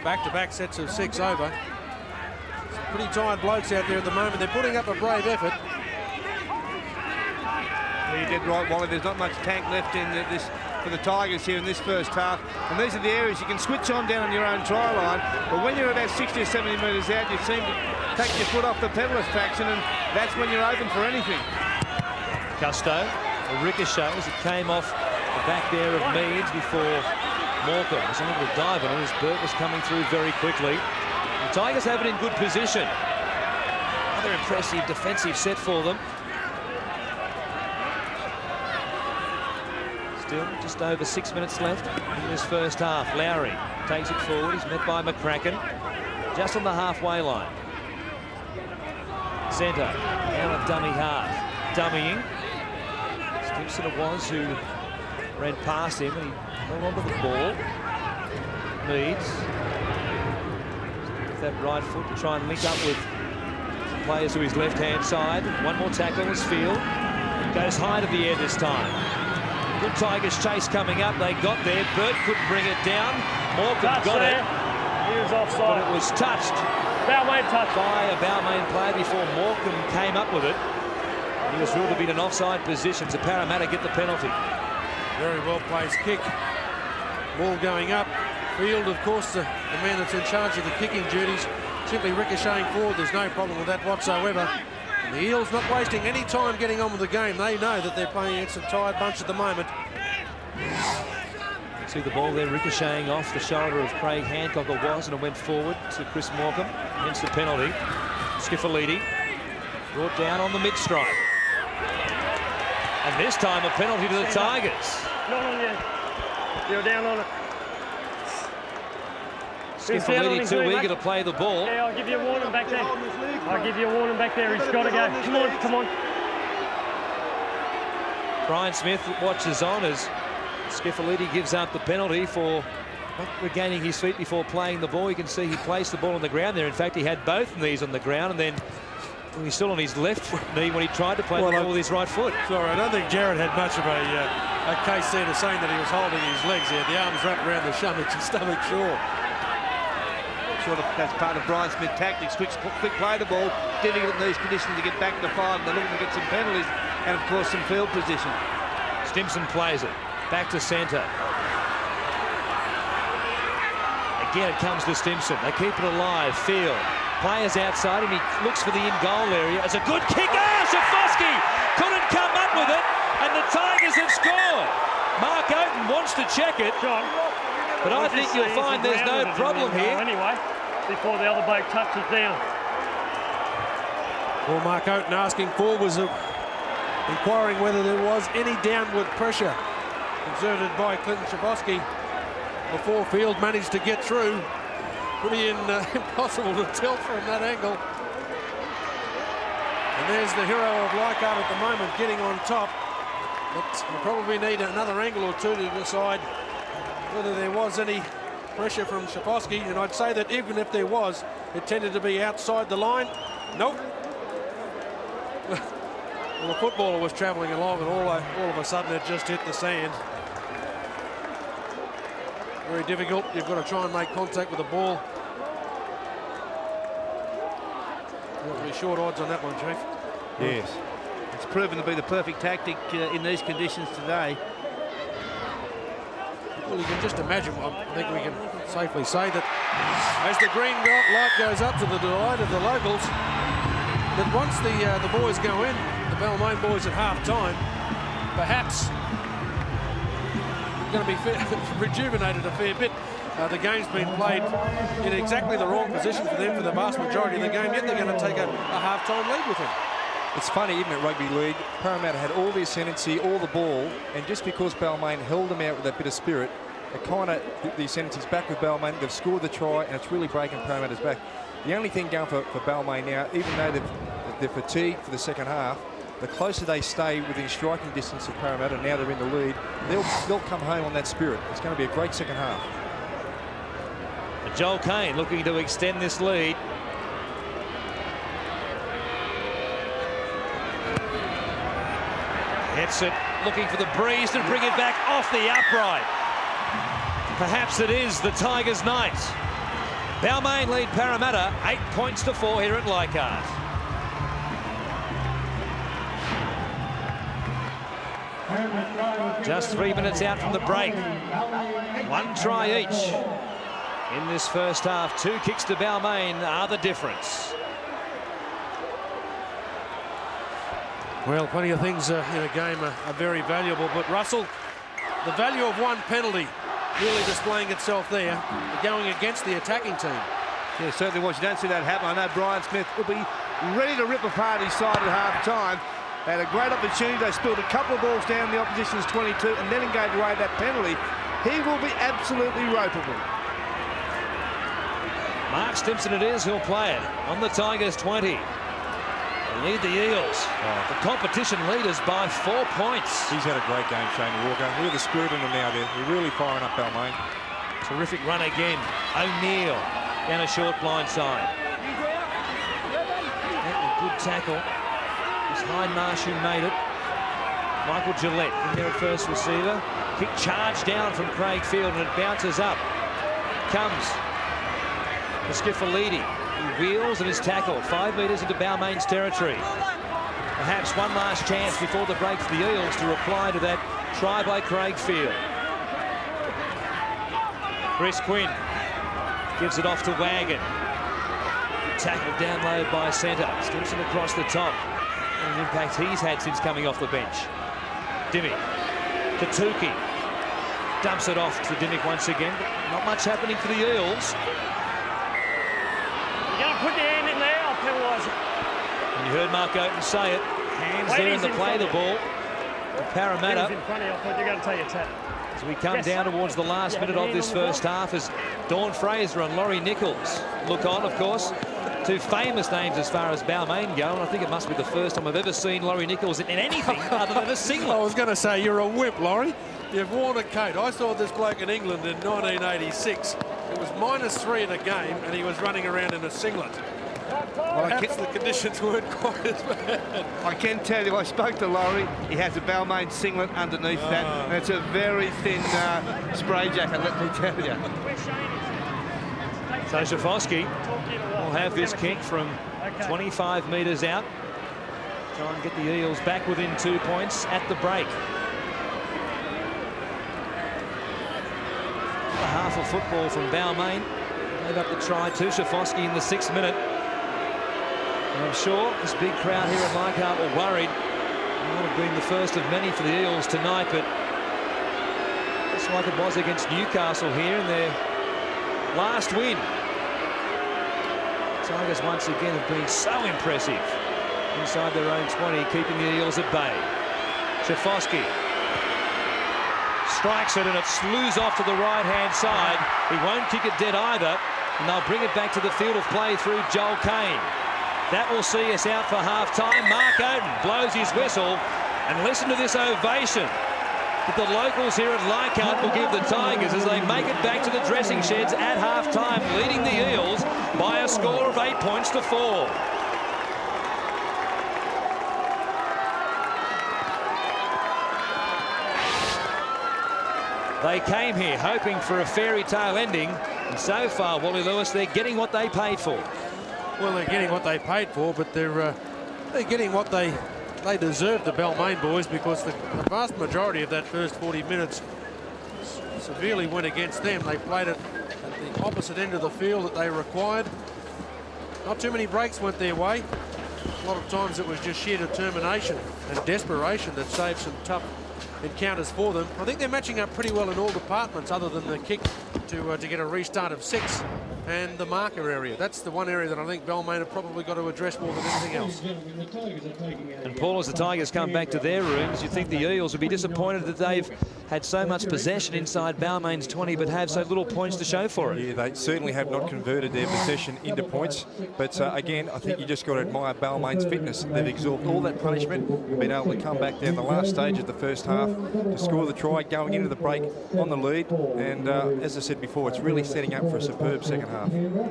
back-to-back sets of 6 over. Some pretty tired blokes out there at the moment. They're putting up a brave effort. Well, you did right, Wally. There's not much tank left in this for the Tigers here in this first half, and these are the areas you can switch on down on your own try line, but when you're about 60 or 70 metres out, you seem to take your foot off the pedalist fraction, and that's when you're open for anything. Custo, a ricochet as it came off the back there of Meads before Morecambe was able to dive on it as Burt was coming through very quickly. The Tigers have it in good position. Another impressive defensive set for them. Still just over 6 minutes left in this first half. Lowry takes it forward. He's met by McCracken just on the halfway line. Centre, now a dummy half. Dummying. Stimson it was who ran past him and he held onto the ball. Meads with that right foot to try and link up with players to his left-hand side. One more tackle as Field goes high to the air this time. Good Tigers chase coming up. They got there. Burt couldn't bring it down. Morecambe got it. He was offside. But it was touched. Balmain touched by a Balmain player before Morecambe came up with it. He was ruled to be in an offside position, so Parramatta get the penalty. Very well placed kick. Ball going up. Field, of course, the man that's in charge of the kicking duties, simply ricocheting forward. There's no problem with that whatsoever. And the Eels not wasting any time getting on with the game. They know that they're playing against a tired bunch at the moment. See the ball there ricocheting off the shoulder of Craig Hancock, it was, and it went forward to Chris Morecambe. Hence the penalty. Skiffalidi brought down on the mid-stripe. And this time a penalty to the Tigers. Not on you. You're down on it. Skiffalidi too eager to play the ball. Yeah, I'll give you a warning back there. I'll give you a warning back there. He's got to go. Come on, come on. Brian Smith watches on as Skiffalidi gives up the penalty for not regaining his feet before playing the ball. You can see he placed the ball on the ground there. In fact, he had both knees on the ground, and then he's still on his left knee when he tried to play the ball with his right foot. Sorry, I don't think Jared had much of a case there to saying that he was holding his legs there. The arms wrapped around the stomach, sure. Sort of, that's part of Brian Smith's tactics. Quick play the ball, difficult in these conditions to get back to 5. They're looking to get some penalties and, of course, some field position. Stimson plays it back to centre. Again, it comes to Stimson. They keep it alive. Field. Players outside him. He looks for the in-goal area. It's a good kick. Ah, Shafoski couldn't come up with it, and the Tigers have scored. Mark Oaten wants to check it. John, but I think you'll find there's no problem here. Anyway, before the other bloke touches down. Well, Mark Oaten asking for was inquiring whether there was any downward pressure exerted by Clinton Shafoski. before Field managed to get through. Pretty impossible to tell from that angle. And there's the hero of Leichhardt at the moment getting on top. But we probably need another angle or two to decide whether there was any pressure from Shaposky. And I'd say that even if there was, it tended to be outside the line. Nope. Well, the footballer was travelling along, and all of a sudden it just hit the sand. Very difficult. You've got to try and make contact with the ball. There'll be short odds on that one, Chief. Yes. It's proven to be the perfect tactic in these conditions today. Well, you can just imagine, I think we can safely say that as the green light goes up to the delight of the locals, that once the boys go in, the Balmain boys at half-time, perhaps going to be rejuvenated a fair bit. The game's been played in exactly the wrong position for them for the vast majority of the game, yet they're going to take a half-time lead with them. It's funny, isn't it, rugby league? Parramatta had all the ascendancy, all the ball, and just because Balmain held them out with that bit of spirit, it kind of, the ascendancy's back with Balmain, they've scored the try, and it's really breaking Parramatta's back. The only thing going for Balmain now, even though they're fatigued for the second half, the closer they stay within striking distance of Parramatta, now they're in the lead, they'll come home on that spirit. It's going to be a great second half. Joel Kane looking to extend this lead. Hits it, looking for the breeze to bring it back off the upright. Perhaps it is the Tigers' night. Balmain lead Parramatta 8 points to 4 here at Leichhardt. Just 3 minutes out from the break. 1 try each in this first half. 2 kicks to Balmain are the difference. Well, plenty of things in a game are very valuable, but Russell, the value of 1 penalty really displaying itself there, going against the attacking team. Yeah, certainly was. You don't see that happen. I know Brian Smith will be ready to rip apart his side at half-time. They had a great opportunity. They spilled a couple of balls down the opposition's 22 and then gave away that penalty. He will be absolutely ropeable. Mark Stimson it is who'll play it on the Tigers 20. They lead the Eels. The competition leaders by 4 points. He's had a great game, Shane Walker. Look at the spirit in them now. They're really firing up Balmain. Terrific run again. O'Neill down a short blind side. A good tackle. It was Hindmarsh who made it. Michael Gillette in there at first receiver. Kick charge down from Craig Field and it bounces up. Comes to Skiffolidi. He wheels and is tackled 5 metres into Balmain's territory. Perhaps one last chance before the break for the Eels to reply to that try by Craig Field. Chris Quinn gives it off to Wagon. Tackled down low by centre. Stimson across the top. And an impact he's had since coming off the bench. Dimmick to Tukey. Dumps it off to Dimmick once again. But not much happening for the Eels. Put your hand in there, I'll penalise it. And you heard Mark Oaten say it. Hands there in the play the ball. Parramatta. In front of you, I thought you were going to take your tap. As we come down towards the last minute of this first half, as Dawn Fraser and Laurie Nichols look on, of course. 2 famous names as far as Balmain go, and I think it must be the first time I've ever seen Laurie Nichols in anything other than a singlet. I was going to say, you're a wimp, Laurie. You've worn a coat. I saw this bloke in England in 1986. It was -3 in a game, and he was running around in a singlet. Well, perhaps the conditions weren't quite as bad. I can tell you, I spoke to Laurie. He has a Balmain singlet underneath that, and it's a very thin spray jacket, let me tell you. So Shaposky will have this kick from 25 metres out. Try and get the Eels back within 2 points at the break. Half of football from Balmain. Gave up the try to Shaposky in the 6th minute. And I'm sure this big crowd here at Leichhardt were worried. It would have been the first of many for the Eels tonight, but just like it was against Newcastle here in their last win. Tigers once again have been so impressive inside their own 20, keeping the Eels at bay. Shaposky strikes it, and it slews off to the right-hand side. He won't kick it dead either, and they'll bring it back to the field of play through Joel Kane. That will see us out for half-time. Mark Oden blows his whistle, and listen to this ovation that the locals here at Leichhardt will give the Tigers as they make it back to the dressing sheds at half-time, leading the Eels by a score of 8 points to 4. They came here hoping for a fairy tale ending, and so far, Wally Lewis, they're getting what they paid for. Well, they're getting what they paid for, but they're getting what they deserve, the Balmain boys, because the vast majority of that first 40 minutes severely went against them. They played it at the opposite end of the field that they required. Not too many breaks went their way. A lot of times it was just sheer determination and desperation that saved some tough encounters for them. I think they're matching up pretty well in all departments other than the kick to get a restart of 6 and the marker area. That's the one area that I think Balmain have probably got to address more than anything else. And Paul, as the Tigers come back to their rooms, you think the Eels would be disappointed that they've had so much possession inside Balmain's 20 but have so little points to show for it. Yeah, they certainly have not converted their possession into points, but again, I think you just got to admire Balmain's fitness. They've absorbed all that punishment and been able to come back there in the last stage of the first half to score the try, going into the break on the lead, and as I said before, it's really setting up for a superb second half.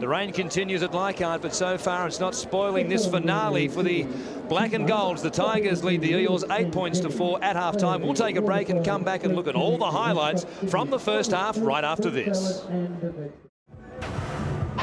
The rain continues at Leichhardt, but so far it's not spoiling this finale for the black and golds. The Tigers lead the Eels 8 points to 4 at half-time. We'll take a break and come back and look at all the highlights from the first half right after this.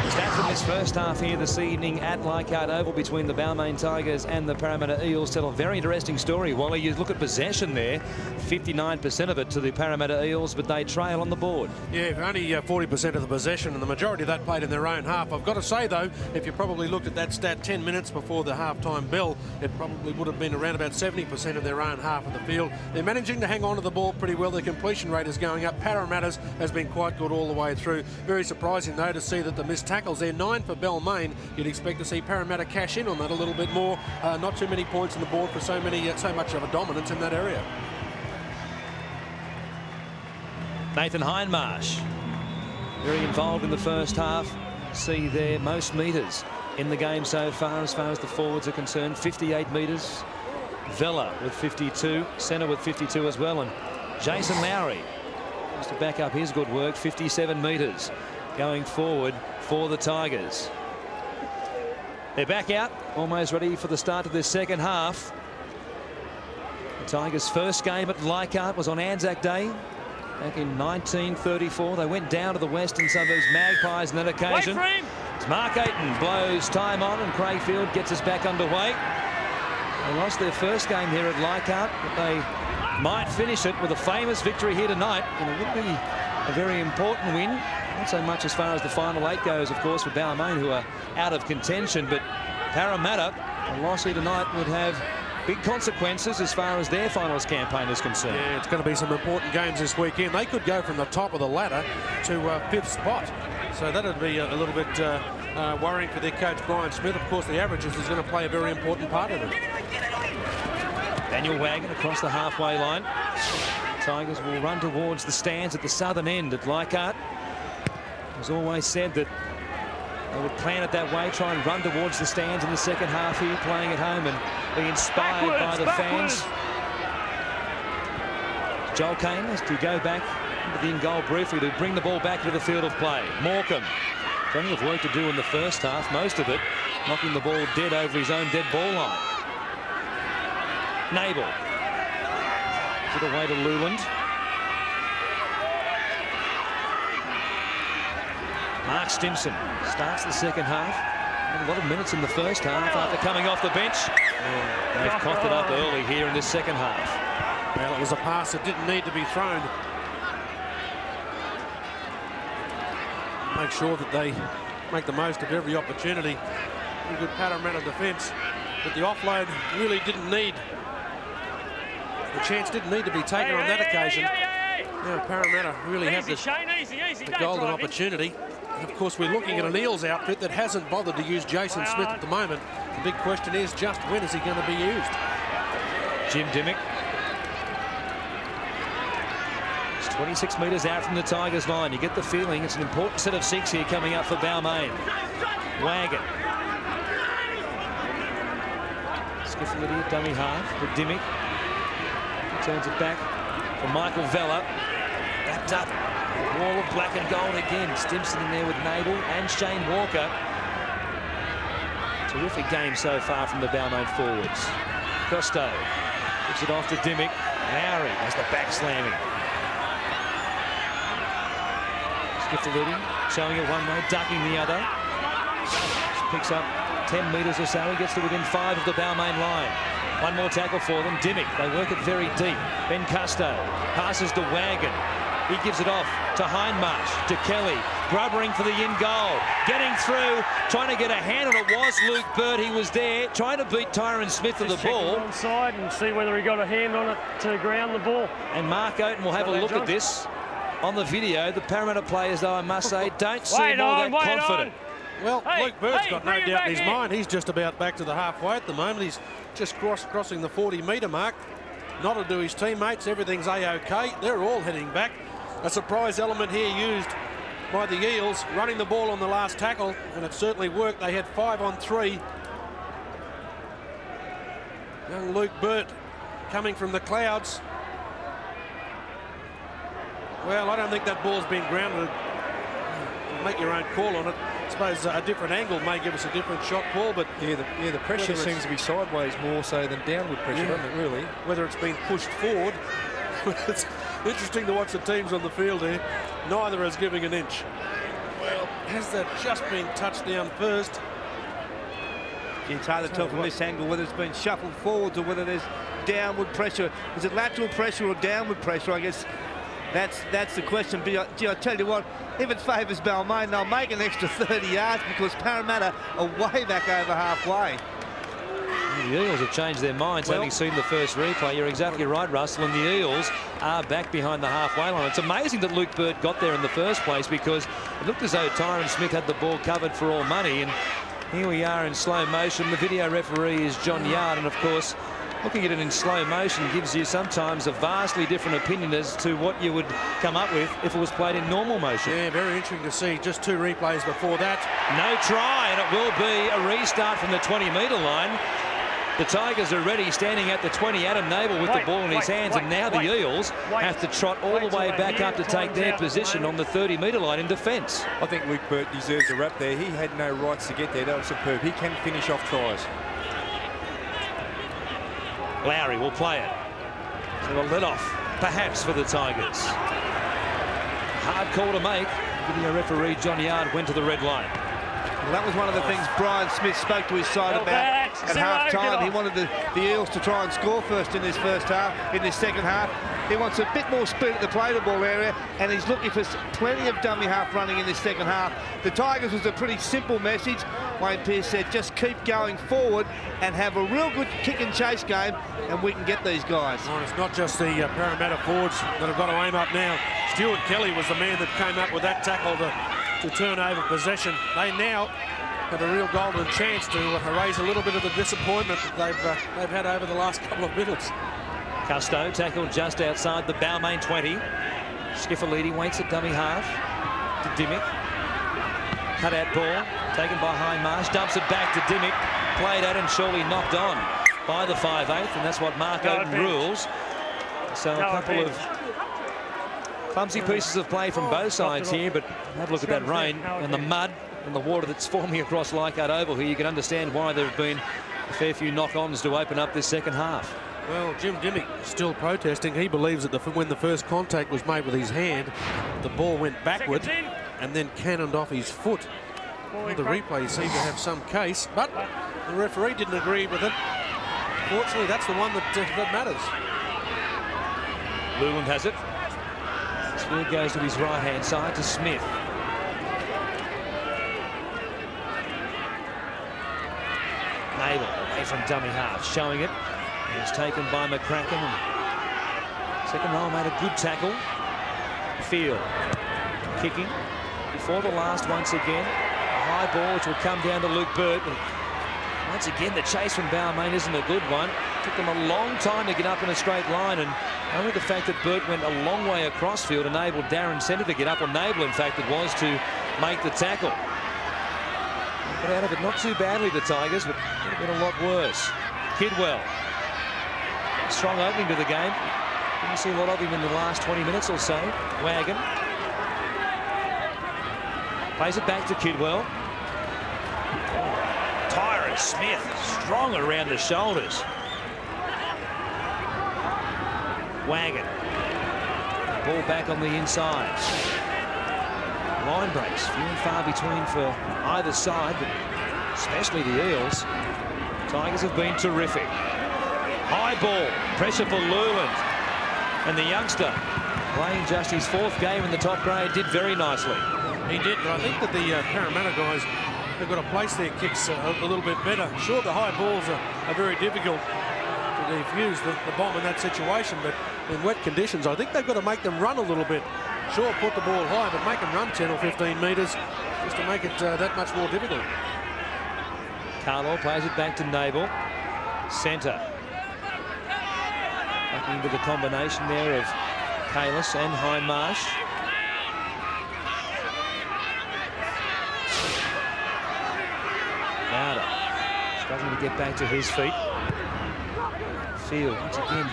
Stats from this first half here this evening at Leichhardt Oval between the Balmain Tigers and the Parramatta Eels tell a very interesting story. Wally, you look at possession there, 59% of it to the Parramatta Eels, but they trail on the board. Yeah, only 40% of the possession, and the majority of that played in their own half. I've got to say, though, if you probably looked at that stat 10 minutes before the half-time bell, it probably would have been around about 70% of their own half of the field. They're managing to hang on to the ball pretty well. Their completion rate is going up. Parramatta's has been quite good all the way through. Very surprising, though, to see that the missed tackles there, 9 for Balmain. You'd expect to see Parramatta cash in on that a little bit more. Not too many points on the board for so much of a dominance in that area. Nathan Hindmarsh, very involved in the first half. See their most metres in the game so far as the forwards are concerned, 58 metres. Vella with 52, centre with 52 as well, and Jason Lowry, just to back up his good work, 57 metres going forward for the Tigers. They're back out, almost ready for the start of this second half. The Tigers' first game at Leichhardt was on Anzac Day back in 1934. They went down to the Western Suburbs Magpies on that occasion. It's Mark Ayton blows time on, and Crayfield gets us back underway. They lost their first game here at Leichhardt, but they might finish it with a famous victory here tonight, and it would be a very important win. Not so much as far as the final 8 goes, of course, for Balmain, who are out of contention, but Parramatta, a loss here tonight would have big consequences as far as their finals campaign is concerned. Yeah, it's going to be some important games this weekend. They could go from the top of the ladder to 5th spot. So that would be a little bit worrying for their coach, Brian Smith. Of course, the averages is going to play a very important part in it. Daniel Wagon across the halfway line. Tigers will run towards the stands at the southern end at Leichhardt. It was always said that they would plan it that way, try and run towards the stands in the second half here, playing at home and be inspired by the fans. Joel Kane has to go back into the in-goal briefly to bring the ball back into the field of play. Morecambe, plenty of work to do in the first half, most of it knocking the ball dead over his own dead ball line. Nabel. Is it away to Luland? Mark Stimson starts the second half. A lot of minutes in the first half after coming off the bench. They've coughed it up early here in this second half. Well, it was a pass that didn't need to be thrown. Make sure that they make the most of every opportunity. Pretty good Parramatta defence, but the offload really didn't need. The chance didn't need to be taken on that occasion. Now Parramatta really have the golden opportunity. And of course, we're looking at an Eels outfit that hasn't bothered to use Jason Smith at the moment. The big question is just when is he going to be used? Jim Dimmick. It's 26 metres out from the Tigers line. You get the feeling it's an important set of 6 here coming up for Balmain. Wagon. Skiffality, dummy half for Dimmick. He turns it back for Michael Vella. Wrapped up. Wall of black and gold again. Stimson in there with Nabel and Shane Walker. Terrific game so far from the Balmain forwards. Costo gives it off to Dimmick. Lowry has the back slamming. Skiffality showing it one way, ducking the other. Picks up 10 metres or so. He gets to within 5 of the Balmain line. One more tackle for them. Dimmick, they work it very deep. Ben Custo passes to Wagon. He gives it off to Hindmarsh, to Kelly. Grubbering for the in goal. Getting through, trying to get a hand on it was Luke Bird. He was there, trying to beat Tyron Smith to the ball. Onside and see whether he got a hand on it to ground the ball. And Mark Oaten will have a look at this on the video. The Parramatta players, though, I must say, don't seem all that confident. Well, Luke Bird's got no doubt in his mind. He's just about back to the halfway at the moment. He's just crossing the 40-metre mark. Nodded to his teammates. Everything's A-OK. They're all heading back. A surprise element here used by the Eels, running the ball on the last tackle, and it certainly worked. They had 5 on 3. Young Luke Burt coming from the clouds. Well, I don't think that ball's been grounded. Make your own call on it. I suppose a different angle may give us a different shot, Paul, but the pressure seems to be sideways more so than downward pressure, doesn't it, really? Whether it's been pushed forward. It's interesting to watch the teams on the field here. Neither is giving an inch. Well, has that just been touched down first? It's hard to tell from this angle whether it's been shuffled forwards or whether there's downward pressure. Is it lateral pressure or downward pressure? I guess that's the question. But I tell you what, if it favours Balmain, they'll make an extra 30 yards because Parramatta are way back over halfway. The Eels have changed their minds, having seen the first replay. You're exactly right, Russell, and the Eels are back behind the halfway line. It's amazing that Luke Bird got there in the first place because it looked as though Tyron Smith had the ball covered for all money, and here we are in slow motion. The video referee is John Yard, and of course, looking at it in slow motion gives you sometimes a vastly different opinion as to what you would come up with if it was played in normal motion. Yeah, very interesting to see. Just 2 replays before that. No try, and it will be a restart from the 20-metre line. The Tigers are ready, standing at the 20. Adam Nabel with the ball in his hands, and now the Eels have to trot all the way back up to take their position on the 30-metre line in defence. I think Luke Burt deserves a rap there. He had no rights to get there. That was superb. He can finish off tries. Lowry will play it. So a let-off, perhaps, for the Tigers. Hard call to make. Video referee John Yard went to the red line. Well, that was one of the things Brian Smith spoke to his side about at half-time. He wanted the Eels to try and score first in this first half, in this second half. He wants a bit more speed at the play-the-ball area, and he's looking for plenty of dummy half running in this second half. The Tigers was a pretty simple message. Wayne Pearce said, just keep going forward and have a real good kick and chase game, and we can get these guys. Well, it's not just the Parramatta forwards that have got to aim up now. Stuart Kelly was the man that came up with that tackle to turn over possession. They now have a real golden chance to erase a little bit of the disappointment that they've had over the last couple of minutes. Custo tackled just outside the Balmain 20. Skiffalidi waits at dummy half to Dimmick. Cut out ball taken by Hindmarsh, dumps it back to Dimmick, played at and surely knocked on by the 5/8, and that's what Mark Oaten rules. So a couple of clumsy pieces of play from both sides here, but have a look at that rain and the mud and the water that's forming across Leichhardt Oval here. You can understand why there have been a fair few knock-ons to open up this second half. Well, Jim Dimmick still protesting. He believes that when the first contact was made with his hand, the ball went backward and then cannoned off his foot. Well, the replays seem to have some case, but the referee didn't agree with it. Fortunately, that's the one that matters. Luland has it. Spear goes to his right-hand side to Smith. Nabel away from dummy half, showing it. It's taken by McCracken. Second row made a good tackle. Field kicking before the last once again. A high ball which will come down to Luke Burt. Once again, the chase from Balmain isn't a good one. Took them a long time to get up in a straight line, and Only the fact that Burt went a long way across field enabled Darren Centre to get up, or Nabil, in fact, it was, to make the tackle. Got out of it not too badly, the Tigers, but could have been a lot worse. Kidwell. Strong opening to the game. Didn't see a lot of him in the last 20 minutes or so. Wagon. Plays it back to Kidwell. Tyrone Smith, strong around the shoulders. Wagon. Ball back on the inside. Line breaks, few and far between for either side, but especially the Eels. Tigers have been terrific. High ball, pressure for Lewland. And the youngster, playing just his 4th game in the top grade, did very nicely. He did, but I think that the Parramatta guys, they've got to place their kicks a little bit better. Sure, the high balls are very difficult to defuse the bomb in that situation, but in wet conditions, I think they've got to make them run a little bit. Sure, put the ball high, but make them run 10 or 15 metres just to make it that much more difficult. Carlo plays it back to Nabil. Centre. Back into the combination there of Kalis and Hindmarsh. Lauder struggling to get back to his feet. Field once again.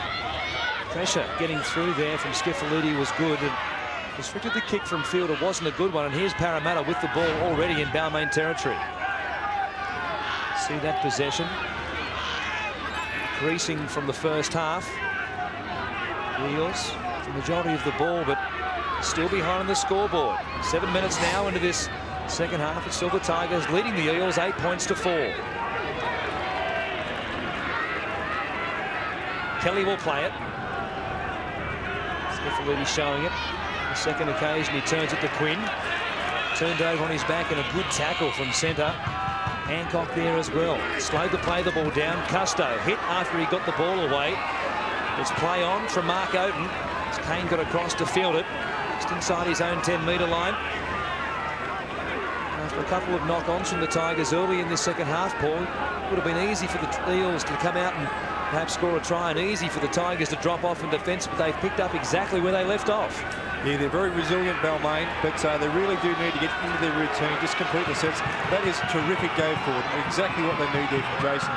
Pressure getting through there from Skiffalidi was good. And restricted the kick from field. It wasn't a good one. And here's Parramatta with the ball already in Balmain territory. See that possession. Increasing from the first half. Eels, the majority of the ball, but still behind on the scoreboard. 7 minutes now into this second half. It's still the Tigers leading the Eels 8 points to 4. Kelly will play it. Skiffalidi showing it. The second occasion he turns it to Quinn. Turned over on his back and a good tackle from centre. Hancock there as well. Slowed to play the ball down. Custo hit after he got the ball away. It's play on from Mark Oden. As Kane got across to field it. Just inside his own 10-metre line. After a couple of knock-ons from the Tigers early in this second half, Paul, it would have been easy for the Eels to come out and perhaps score a try, and easy for the Tigers to drop off in defence, but they've picked up exactly where they left off. Yeah, they're very resilient, Balmain, but they really do need to get into their routine, just complete the sets. That is terrific go forward. Exactly what they need there from Jason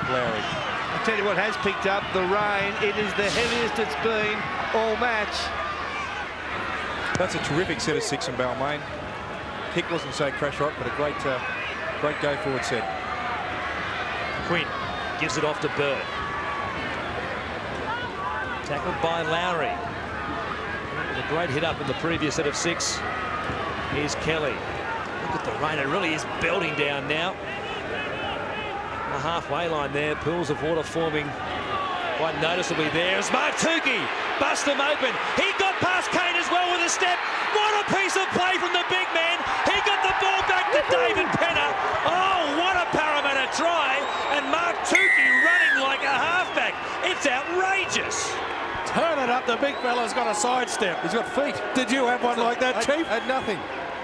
Lowry. I'll tell you what has picked up, the rain. It is the heaviest it's been all match. That's a terrific set of 6 from Balmain. Kick wasn't so crash hot, but a great go forward set. Quinn gives it off to Bird. Tackled by Lowry. With a great hit up in the previous set of 6. Here's Kelly. Look at the rain, it really is belting down now. On the halfway line there, pools of water forming quite noticeably there. As Mark Tukey busts them open. He got past Kane as well with a step. What a piece of play from the big man. He got the ball back to David Penner. Oh, what a Parramatta try. And Mark Tukey running like a halfback. It's outrageous. Turn it up, the big fella's got a sidestep. He's got feet. Did you have one like that, Chief? Had nothing.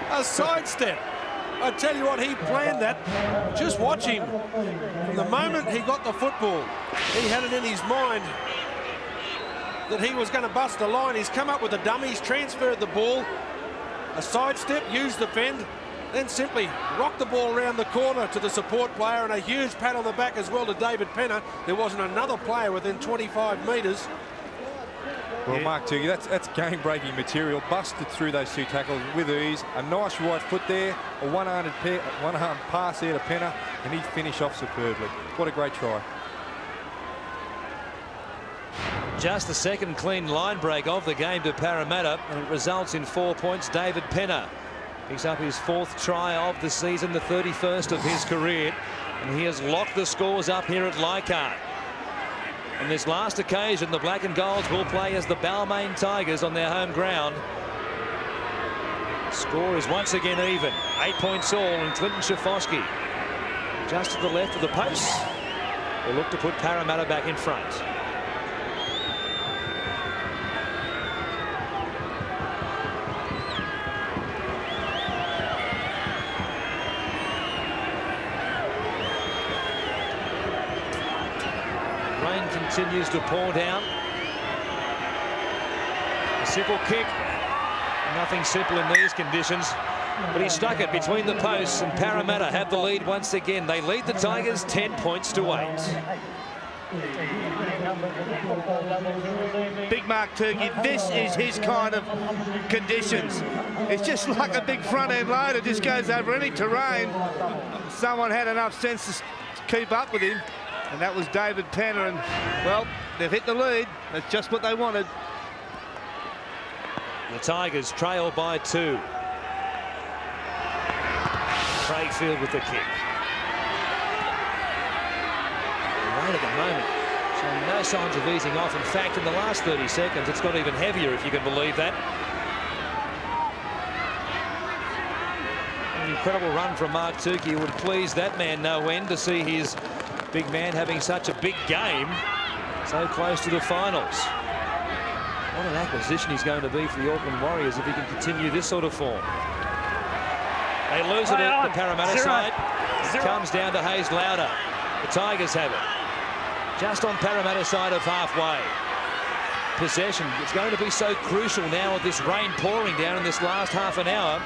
A sidestep. I tell you what, he planned that. Just watch him. From the moment he got the football, he had it in his mind that he was going to bust a line. He's come up with the dummies, transferred the ball, a sidestep, used the fend, then simply rocked the ball around the corner to the support player, and a huge pat on the back as well to David Penner. There wasn't another player within 25 metres. Well, Mark Tukey, that's game-breaking material. Busted through those 2 tackles with ease. A nice right foot there, a one-armed pass there to Penner, and he finished off superbly. What a great try. Just the second clean line break of the game to Parramatta, and it results in 4 points. David Penner picks up his 4th try of the season, the 31st of his career, and he has locked the scores up here at Leichhardt. On this last occasion, the Black and Golds will play as the Balmain Tigers on their home ground. Score is once again even. 8 points all, and Clinton Schifosky just to the left of the post will look to put Parramatta back in front. Rain continues to pour down. Simple kick. Nothing simple in these conditions. But he stuck it between the posts, and Parramatta have the lead once again. They lead the Tigers 10 points to 8. Big Mark Turkey, this is his kind of conditions. It's just like a big front-end loader, just goes over any terrain. Someone had enough sense to keep up with him, and that was David Penner, and, well, they've hit the lead. That's just what they wanted. The Tigers trail by 2. Craigfield with the kick. Right at the moment, showing no signs of easing off. In fact, in the last 30 seconds, it's got even heavier, if you can believe that. An incredible run from Mark Tukey. It would please that man no end to see his big man having such a big game so close to the finals. What an acquisition he's going to be for the Auckland Warriors if he can continue this sort of form. They lose it at the Parramatta side. It comes down to Hayes Lauder. The Tigers have it. Just on Parramatta side of halfway. Possession. It's going to be so crucial now with this rain pouring down in this last half an hour.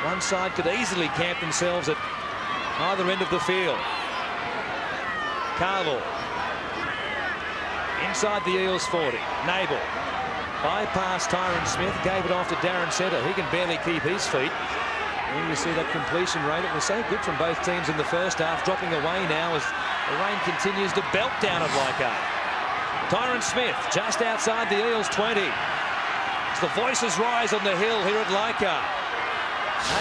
One side could easily camp themselves at either end of the field. Carlo. Inside the Eels 40. Nabel. Bypassed Tyron Smith. Gave it off to Darren Centre. He can barely keep his feet. And you see that completion rate. It was so good from both teams in the first half, dropping away now as the rain continues to belt down at Leichhardt. Tyron Smith just outside the Eels 20. As the voices rise on the hill here at Leichhardt.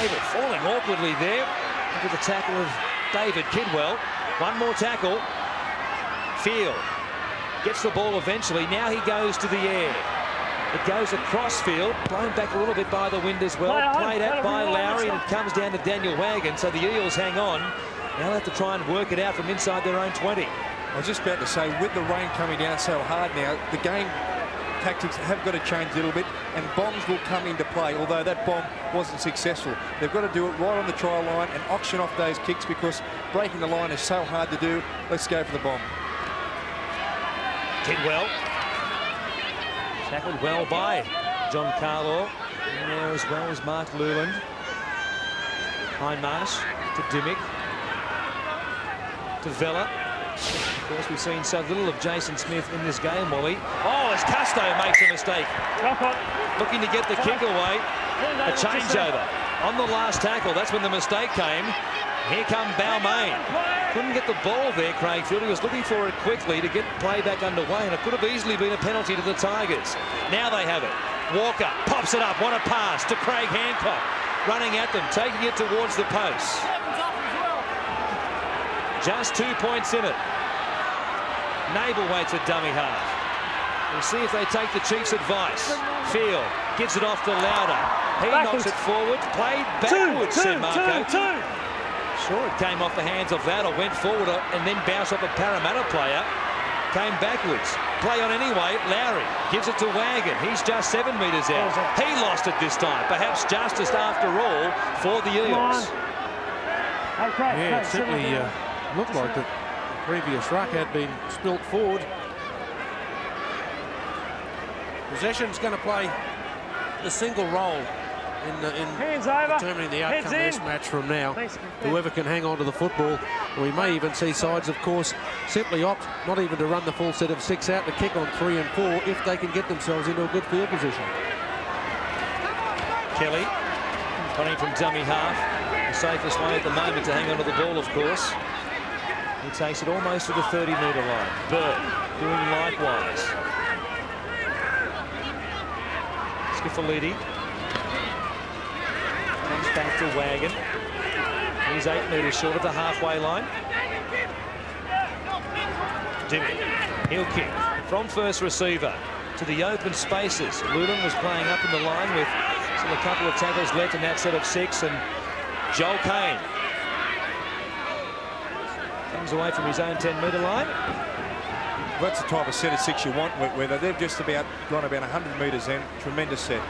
Nabel falling awkwardly there. Look at the tackle of David Kidwell. One more tackle. Field gets the ball eventually. Now he goes to the air. It goes across field, blown back a little bit by the wind as well. Played out by Lowry, and it comes down to Daniel Wagon. So the Eels hang on. Now they have to try and work it out from inside their own 20. I was just about to say, with the rain coming down so hard now, the game tactics have got to change a little bit, and bombs will come into play, although that bomb wasn't successful. They've got to do it right on the try line and auction off those kicks, because breaking the line is so hard to do. Let's go for the bomb. Kidwell. Tackled well by John Carlaw. In there as well as Mark Lewland. Hindmarsh to Dimmick. To Vella. Of course, we've seen so little of Jason Smith in this game, Wally. Oh, as Custo makes a mistake. Looking to get the kick away. A changeover on the last tackle. That's when the mistake came. Here come Balmain. Couldn't get the ball there, Craigfield. He was looking for it quickly to get play back underway, and it could have easily been a penalty to the Tigers. Now they have it. Walker pops it up. What a pass to Craig Hancock. Running at them, taking it towards the post. Just 2 points in it. Nabel waits a dummy half. We'll see if they take the Chiefs' advice. Field gives it off to Lauder. He knocks it forward. Played backwards, said Marco. Sure, it came off the hands of that, or went forward and then bounced off a Parramatta player. Came backwards. Play on anyway. Lowry gives it to Wagon. He's just 7 metres out. He lost it this time. Perhaps justice after all for the Eels. Yeah, it certainly looked like the previous ruck had been spilt forward. Possession's going to play the single role in determining the outcome of this match from now. Whoever can hang on to the football. We may even see sides, of course, simply opt not even to run the full set of 6 out, to kick on 3 and 4 if they can get themselves into a good field position. Kelly running from dummy half. The safest way at the moment to hang on to the ball, of course. He takes it almost to the 30-metre line. Bird doing likewise. Schiffoliti comes back to Wagon. He's 8 metres short of the halfway line. Dimmick, he'll kick from first receiver to the open spaces. Lewland was playing up in the line with still a couple of tackles left in that set of 6, and Joel Kane comes away from his own 10-metre line. That's the type of set of 6 you want, where they've just about gone about 100 metres in. Tremendous set.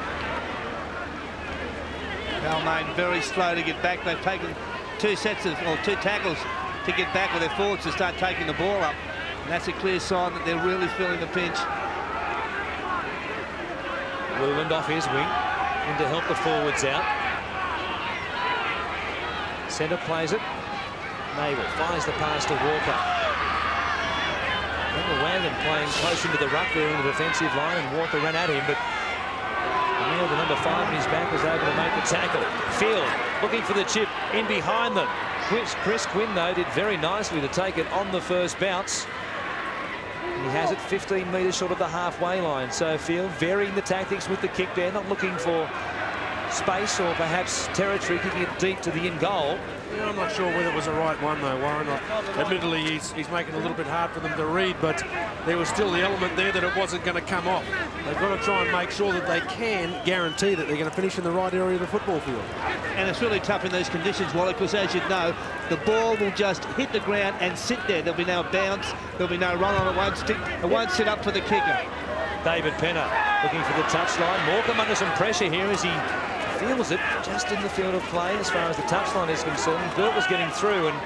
Balmain very slow to get back. They've taken 2 tackles to get back with their forwards to start taking the ball up. And that's a clear sign that they're really feeling the pinch. Luland off his wing in to help the forwards out. Centre plays it. Naval fires the pass to Walker. Remember Wagon playing close into the ruck there in the defensive line, and Walker ran at him, but Neil, the number 5 in his back, was able to make the tackle. Field looking for the chip in behind them. Chris Quinn, though, did very nicely to take it on the first bounce. And he has it 15 metres short of the halfway line. So Field varying the tactics with the kick there, not looking for space or perhaps territory, kicking it deep to the in goal. Yeah, I'm not sure whether it was the right one, though, Warren. Admittedly, he's making it a little bit hard for them to read, but there was still the element there that it wasn't going to come off. They've got to try and make sure that they can guarantee that they're going to finish in the right area of the football field. And it's really tough in these conditions, Wally, because as you know, the ball will just hit the ground and sit there. There'll be no bounce, there'll be no run on it, it won't sit up for the kicker. David Penner looking for the touchline. Morecambe under some pressure here as he feels it just in the field of play as far as the touchline is concerned. Burt was getting through, and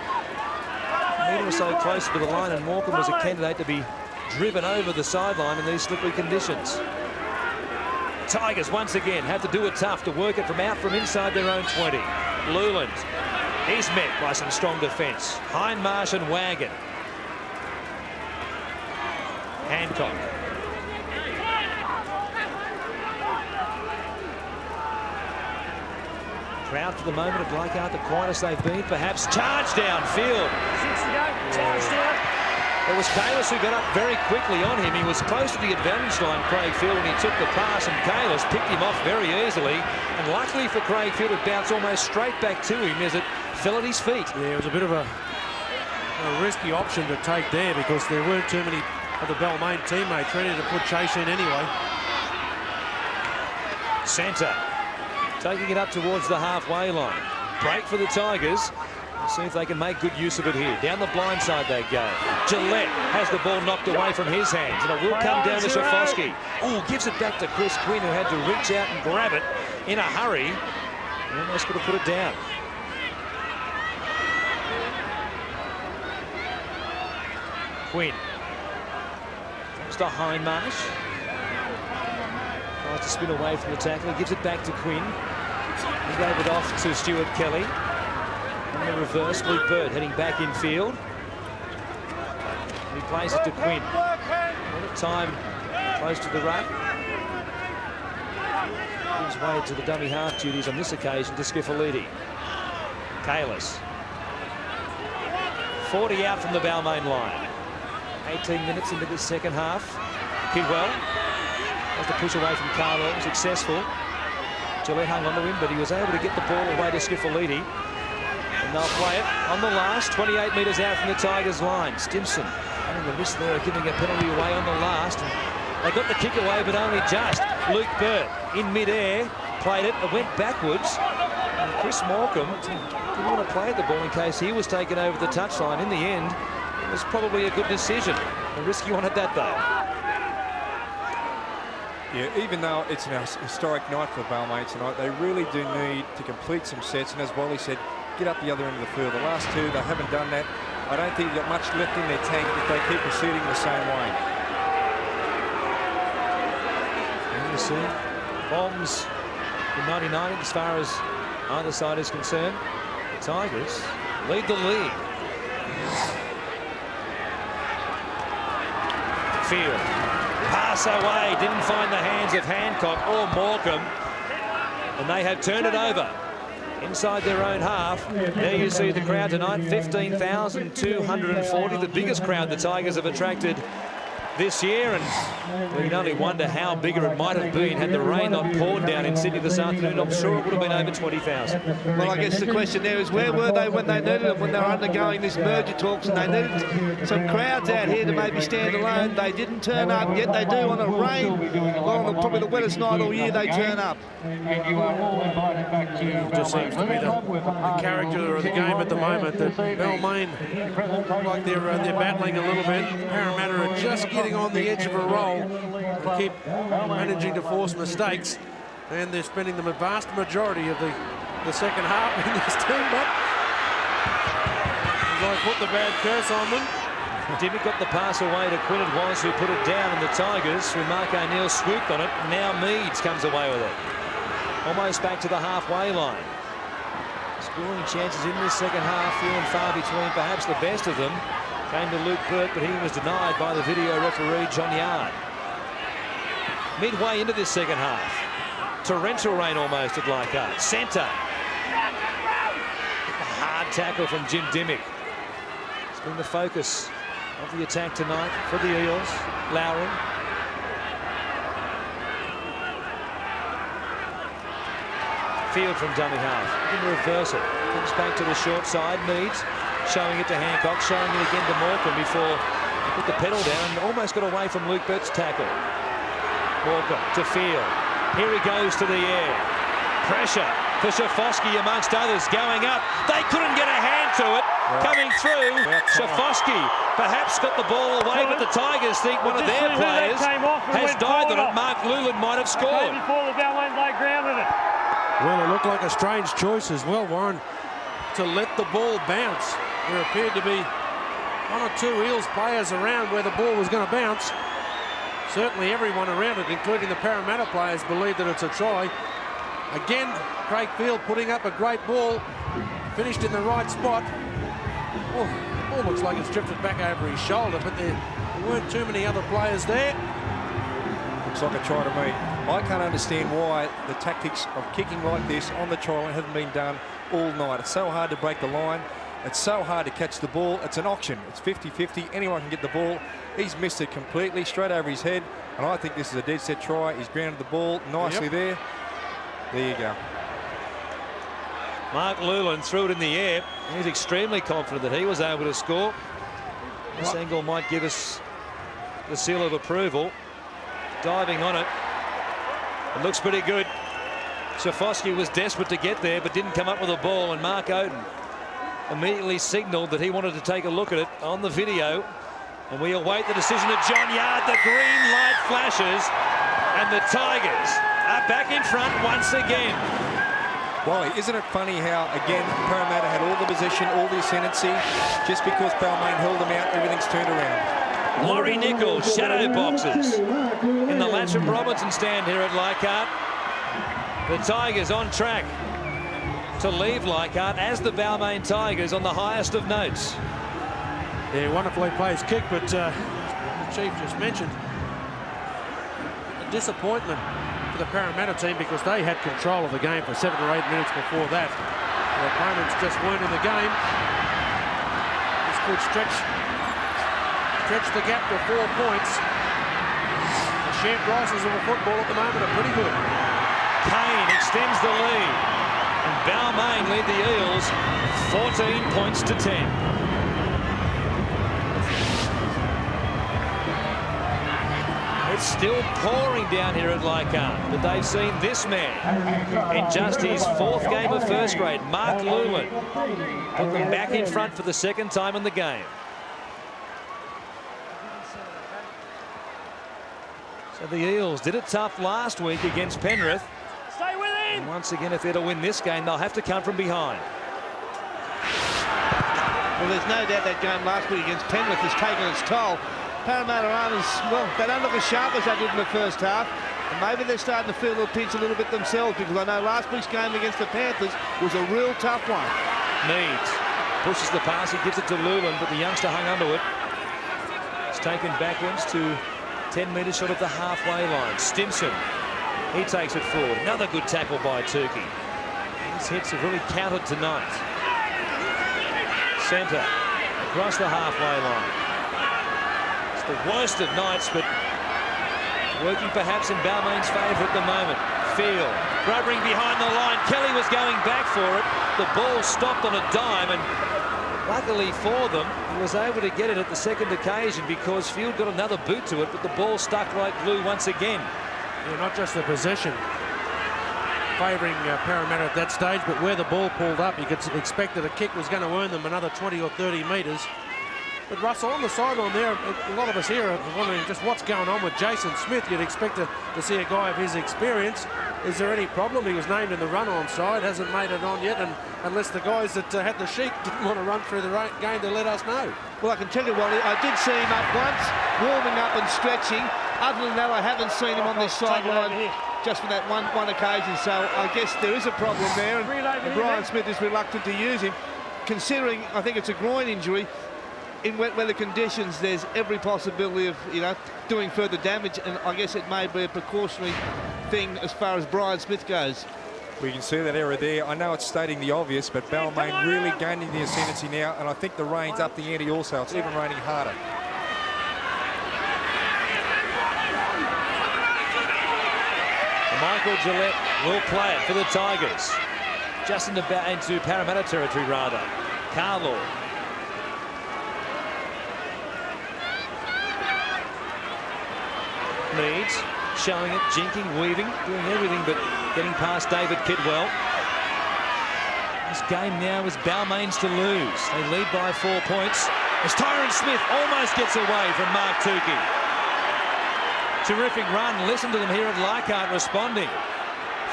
Meter was so close to the line, and Morecambe was a candidate to be driven over the sideline in these slippery conditions. Tigers once again have to do it tough to work it from inside their own 20. Luland, he's met by some strong defence. Hindmarsh and Wagon. Hancock. Crowd for the moment at Leichhardt, the quietest they've been, perhaps. Charge downfield. 6 to go. Charge down. It was Kalis who got up very quickly on him. He was close to the advantage line, Craig Field, when he took the pass, and Kalis picked him off very easily. And luckily for Craig Field, it bounced almost straight back to him as it fell at his feet. Yeah, it was a bit of a risky option to take there, because there weren't too many of the Balmain teammates ready to put chase in anyway. Centre taking it up towards the halfway line. Break for the Tigers. Let's see if they can make good use of it here. Down the blind side they go. Gillette has the ball knocked away from his hands, and it will come down to Shafosky. Oh, gives it back to Chris Quinn, who had to reach out and grab it in a hurry. He almost could have put it down. Quinn comes to Hindmarsh. Tries to spin away from the tackle. He gives it back to Quinn. He gave it off to Stuart Kelly. In the reverse, Luke Bird heading back in field. He plays it to Quinn. All the time close to the ruck. Gives way to the dummy half duties on this occasion to Skiffalidi. Kalis. 40 out from the Balmain line. 18 minutes into the second half. Kidwell has to push away from Carwell, successful. Gillette hung on to him, but he was able to get the ball away to Skiffalidi. And they'll play it on the last, 28 metres out from the Tigers' line. Stimson running the risk there of giving a penalty away on the last. And they got the kick away, but only just. Luke Burt in mid-air, played it, it went backwards. And Chris Morecambe didn't want to play the ball in case he was taken over the touchline. In the end, it was probably a good decision. A risky one at that, though. Yeah, even though it's a historic night for Balmain tonight, they really do need to complete some sets, and as Wally said, get up the other end of the field. The last two, they haven't done that. I don't think they've got much left in their tank if they keep proceeding the same way. And you see, bombs in 99 as far as either side is concerned. The Tigers lead the league. Field. Pass away, didn't find the hands of Hancock or Morecambe, and they have turned it over inside their own half. There you see the crowd tonight, 15,240, the biggest crowd the Tigers have attracted this year, and we can only wonder how bigger it might have been had the rain not poured down in Sydney this afternoon. I'm sure it would have been over 20,000. Well, I guess the question there is, where were they when they needed them, when they were undergoing this merger talks, and they needed some crowds out here to maybe stand alone? They didn't turn up, yet they do on a rain, well, on probably the wettest night all year, they turn up. It just seems to be the character of the game at the moment, that Balmain, like they're battling a little bit. Parramatta are just getting on the edge of a roll and keep managing to force mistakes, and they're spending the vast majority of the second half in this team, but as I put the bad curse on them, Dimmick got the pass away to Quinn. It was who put it down, and the Tigers, through Mark O'Neill, swooped on it. Now Meads comes away with it. Almost back to the halfway line. Scoring chances in this second half, few and far between. Perhaps the best of them came to Luke Burt, but he was denied by the video referee, John Yard. Midway into this second half, torrential rain almost at Leichhardt. Centre. A hard tackle from Jim Dimmick. It's been the focus of the attack tonight for the Eels. Lowry. Field from dummy half. In reversal. Comes back to the short side. Meads showing it to Hancock. Showing it again to Morecambe before he put the pedal down and almost got away from Luke Burt's tackle. Walker to Field. Here he goes to the air. Pressure for Shafosky amongst others going up. They couldn't get a hand to it. Coming through. Shafosky perhaps got the ball away, but the Tigers think one of their players has dived on it. Mark Luland might have scored. Before the Balmain they grounded it. Well, it looked like a strange choice as well, Warren, to let the ball bounce. There appeared to be one or two Eels players around where the ball was going to bounce. Certainly everyone around it, including the Parramatta players, believe that it's a try. Again, Craig Field putting up a great ball, finished in the right spot. Oh, the ball looks like it's drifted back over his shoulder, but there weren't too many other players there. Looks like a try to me. I can't understand why the tactics of kicking like this on the try line haven't been done all night. It's so hard to break the line. It's so hard to catch the ball. It's an auction. It's 50-50. Anyone can get the ball. He's missed it completely, straight over his head. And I think this is a dead set try. He's grounded the ball nicely there. There you go. Mark Luland threw it in the air. He's extremely confident that he was able to score. This angle might give us the seal of approval. Diving on it. It looks pretty good. Shafosky was desperate to get there, but didn't come up with a ball, and Mark Oden immediately signalled that he wanted to take a look at it on the video. And we await the decision of John Yard. The green light flashes, and the Tigers are back in front once again. Wally, isn't it funny how, again, Parramatta had all the possession, all the ascendancy. Just because Balmain held them out, everything's turned around. Laurie Nichols, shadow boxes in the Latcham Robinson stand here at Leichhardt. The Tigers on track to leave Leichhardt as the Balmain Tigers on the highest of notes. Yeah, wonderfully placed kick, but the Chief just mentioned a disappointment for the Parramatta team because they had control of the game for 7 or 8 minutes before that. The opponents just weren't in the game. This could stretch the gap to 4 points. The share prices of the football at the moment are pretty good. Kane extends the lead, and Balmain lead the Eels 14 points to 10. It's still pouring down here at Leichhardt, but they've seen this man in just his 4th game of first grade, Mark Luland, put them back in front for the 2nd time in the game. So the Eels did it tough last week against Penrith. Stay with him. And once again, if they're to win this game, they'll have to come from behind. Well, there's no doubt that game last week against Penrith has taken its toll. Parramatta aren't as, well, they don't look as sharp as they did in the first half. And maybe they're starting to feel the pinch a little bit themselves, because I know last week's game against the Panthers was a real tough one. Meads pushes the pass, he gives it to Luland, but the youngster hung onto it. It's taken backwards to 10 metres short of the halfway line. Stimson, he takes it forward. Another good tackle by Turkey. These hits have really counted tonight. Centre, across the halfway line. It's the worst of nights, but working perhaps in Balmain's favour at the moment. Field, grubbering behind the line. Kelly was going back for it. The ball stopped on a dime, and luckily for them, he was able to get it at the 2nd occasion because Field got another boot to it, but the ball stuck like glue once again. Yeah, not just the possession favouring Parramatta at that stage, but where the ball pulled up, you could expect that a kick was going to earn them another 20 or 30 metres. But Russell, on the sideline there, a lot of us here are wondering just what's going on with Jason Smith. You'd expect to see a guy of his experience. Is there any problem? He was named in the run-on side, hasn't made it on yet, and unless the guys that had the sheet didn't want to run through the game to let us know. Well, I can tell you, Wally, I did see him up once, warming up and stretching. Other than that, I haven't seen him on this sideline just for that one occasion. So I guess there is a problem there, and Brian Smith is reluctant to use him. Considering, I think it's a groin injury, in wet weather conditions, there's every possibility of, you know, doing further damage, and I guess it may be a precautionary thing as far as Brian Smith goes. We can see that error there. I know it's stating the obvious, but Balmain really gaining the ascendancy now, and I think the rain's up the ante also. It's even raining harder. Michael Gillette will play it for the Tigers. Just into Parramatta territory, rather. Carlo. Needs, showing it, jinking, weaving, doing everything but getting past David Kidwell. This game now is Balmain's to lose. They lead by 4 points as Tyron Smith almost gets away from Mark Tukey. Terrific run. Listen to them here at Leichhardt responding.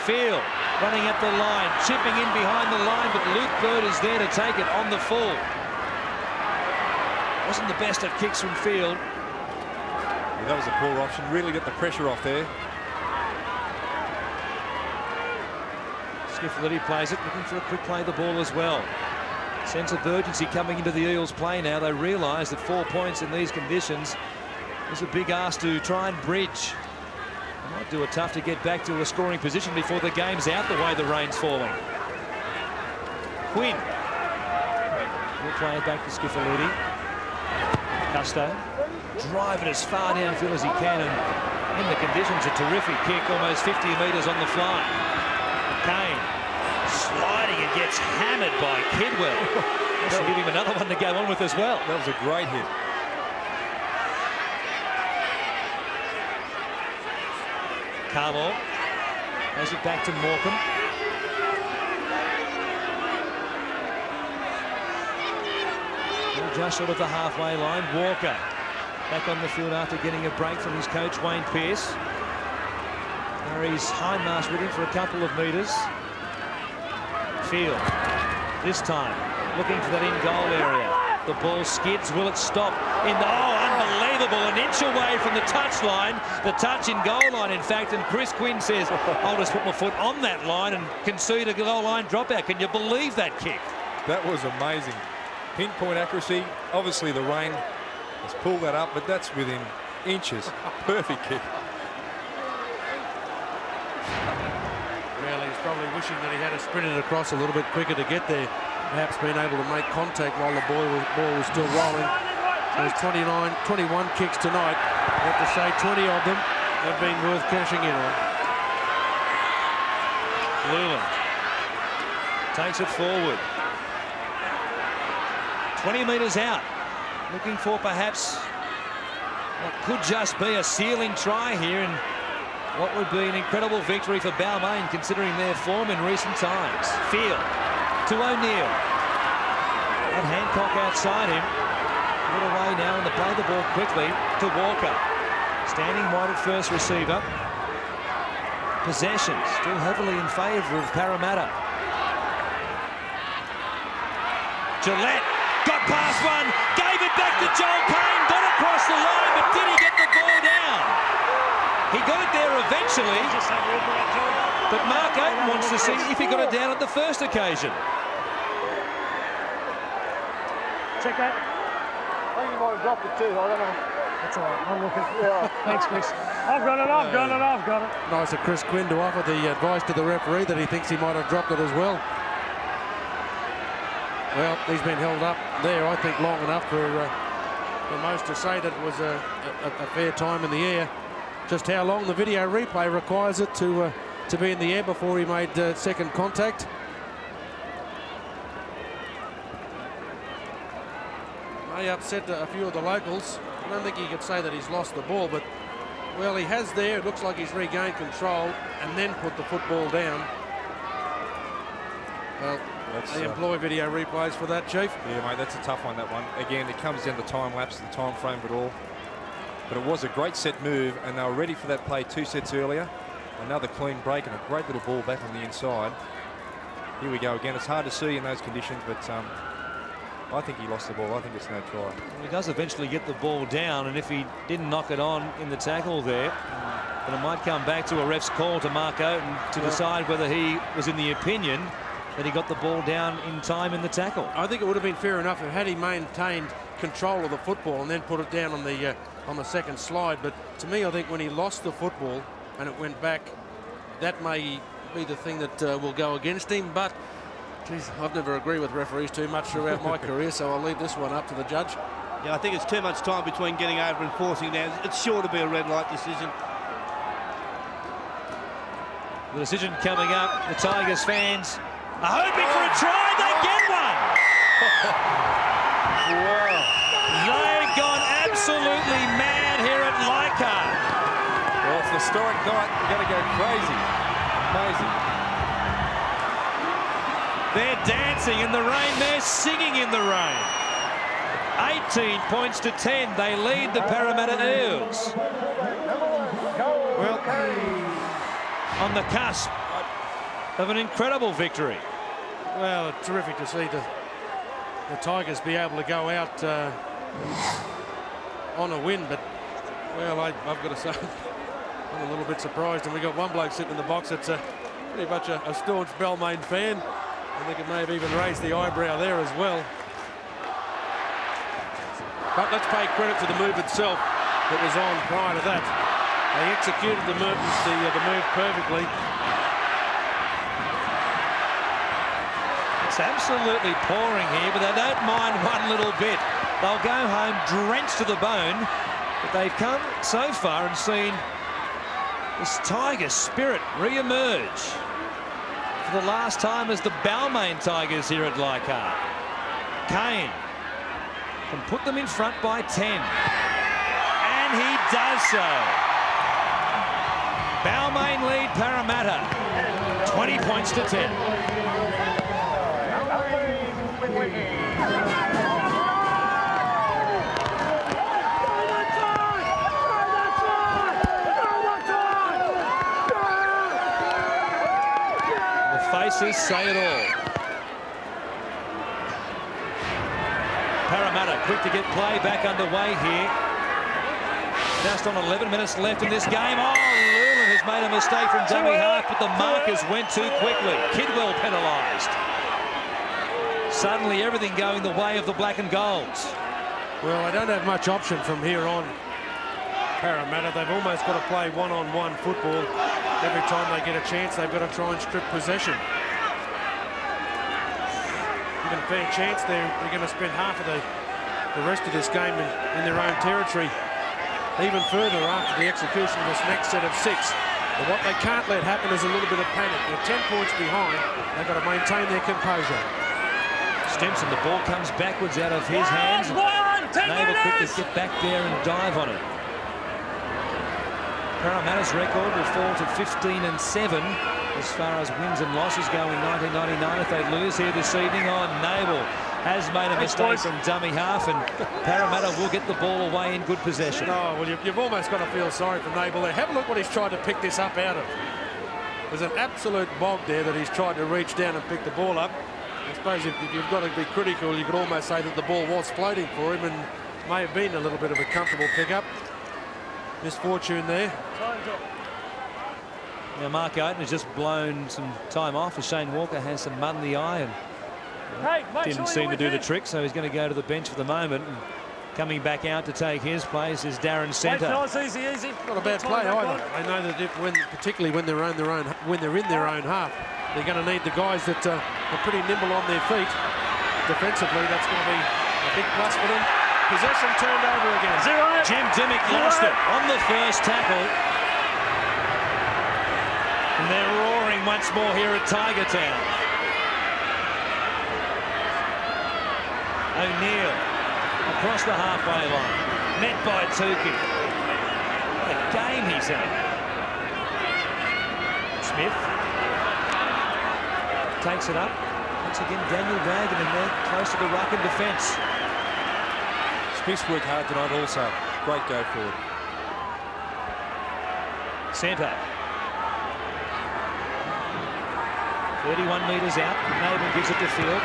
Field running at the line, chipping in behind the line, but Luke Bird is there to take it on the full. Wasn't the best of kicks from Field. Yeah, that was a poor option. Really get the pressure off there. Skiffletti plays it, looking for a quick play of the ball as well. Sense of urgency coming into the Eels play now. They realise that 4 points in these conditions is a big ask to try and bridge. They might do it tough to get back to a scoring position before the game's out the way the rain's falling. Quinn will play it back to Skiffletti. Custo driving as far downfield as he can, and in the conditions a terrific kick, almost 50 metres on the fly. Kane sliding and gets hammered by Kidwell. That'll give him another one to go on with as well. That was a great hit. Carmore has it back to Morecambe. Just short of the halfway line. Walker back on the field after getting a break from his coach Wayne Pearce. Harry's hindmast with him for a couple of metres. Field this time looking for that in goal area. The ball skids. Will it stop? Unbelievable! An inch away from the touchline. The touch in goal line, in fact. And Chris Quinn says, "I'll just put my foot on that line and concede a goal line dropout." Can you believe that kick? That was amazing. Pinpoint accuracy. Obviously the rain has pulled that up, but that's within inches. Perfect kick. Well, he's probably wishing that he had sprinted across a little bit quicker to get there. Perhaps being able to make contact while the ball was still rolling. There's 21 kicks tonight. I have to say 20 of them have been worth cashing in on. Leland takes it forward. 20 metres out. Looking for perhaps what could just be a ceiling try here, and what would be an incredible victory for Balmain considering their form in recent times. Field to O'Neill. And Hancock outside him. Put away now and to play the ball quickly to Walker. Standing wide at first receiver. Possession still heavily in favour of Parramatta. Gillette got past one, gave it back to Joel Payne, got across the line, but did he get the ball down? He got it there eventually, but Mark Oaten wants to see if he got it down at the first occasion. Check that. I think you might have dropped it too, I don't know. That's all right, I'm looking. Yeah. Thanks, Chris. I've got it. Nice of Chris Quinn to offer the advice to the referee that he thinks he might have dropped it as well. Well, he's been held up there, I think, long enough for most to say that it was a fair time in the air. Just how long the video replay requires it to be in the air before he made second contact. May upset a few of the locals. I don't think you could say that he's lost the ball, but, well, he has there. It looks like he's regained control and then put the football down. Well, they employ video replays for that, Chief. Yeah, mate, that's a tough one, that one. Again, it comes down to time lapse, the time frame of it all. But it was a great set move, and they were ready for that play 2 sets earlier. Another clean break and a great little ball back on the inside. Here we go again. It's hard to see in those conditions, but I think he lost the ball. I think it's no try. Well, he does eventually get the ball down, and if he didn't knock it on in the tackle there, then it might come back to a ref's call to Mark Oaten to decide whether he was in the opinion that he got the ball down in time in the tackle. I think it would have been fair enough if had he maintained control of the football and then put it down on the second slide. But to me, I think when he lost the football and it went back, that may be the thing that will go against him. But geez, I've never agreed with referees too much throughout my career, so I'll leave this one up to the judge. Yeah, I think it's too much time between getting over and forcing now. It's sure to be a red light decision. The decision coming up. The Tigers fans are hoping for a try. They get one. Wow. They've gone absolutely mad here at Leichhardt. Well, it's an historic night. You're going to go crazy. Amazing. They're dancing in the rain. They're singing in the rain. 18 points to 10. They lead the Parramatta Eels. Well, on the cusp of an incredible victory. Well, it's terrific to see the Tigers be able to go out on a win, but well, I've got to say I'm a little bit surprised, and we got one bloke sitting in the box that's pretty much a staunch Balmain fan. I think it may have even raised the eyebrow there as well. But let's pay credit to the move itself that was on prior to that. They executed the move perfectly. It's absolutely pouring here, but they don't mind one little bit. They'll go home drenched to the bone, but they've come so far and seen this Tiger spirit re-emerge for the last time as the Balmain Tigers here at Leichhardt. Kane can put them in front by 10, and he does so. Balmain lead Parramatta 20 points to 10. The faces say it all. Parramatta quick to get play back underway here. Just on 11 minutes left in this game. Oh, Lulin has made a mistake from dummy half, but the markers went too quickly. Kidwell penalised. Suddenly everything going the way of the black and golds. Well, they don't have much option from here on. Parramatta, they've almost got to play one-on-one football. Every time they get a chance, they've got to try and strip possession. Given a fair chance, they're going to spend half of the rest of this game in their own territory. Even further after the execution of this next set of 6. But what they can't let happen is a little bit of panic. They're 10 points behind. They've got to maintain their composure. Stimson, the ball comes backwards out of his hands. Naval quick to get back there and dive on it. Parramatta's record will fall to 15-7 as far as wins and losses go in 1999 if they lose here this evening. Oh, Naval has made a mistake from dummy half, and Parramatta will get the ball away in good possession. Oh, well, you've almost got to feel sorry for Naval there. Have a look what he's tried to pick this up out of. There's an absolute bog there that he's tried to reach down and pick the ball up. I suppose if you've got to be critical, you could almost say that the ball was floating for him and may have been a little bit of a comfortable pickup. Misfortune there. Now Mark Oaten has just blown some time off as Shane Walker has some mud in the eye and didn't seem to do the trick, so he's going to go to the bench for the moment. And coming back out to take his place is Darren Centre. Nice, easy. Not a bad play either. They know that particularly when they're in their own half, they're going to need the guys that are pretty nimble on their feet. Defensively, that's going to be a big plus for them. Possession turned over again. Jim Dimmick lost it on the first tackle. And they're roaring once more here at Tiger Town. O'Neill across the halfway line. Met by Tukey. What a game he's had. Smith takes it up. Once again, Daniel Wagon in there, close to the ruck in defence. Smith's worked hard tonight also. Great go forward. Centre. 31 metres out. Naval gives it to Field.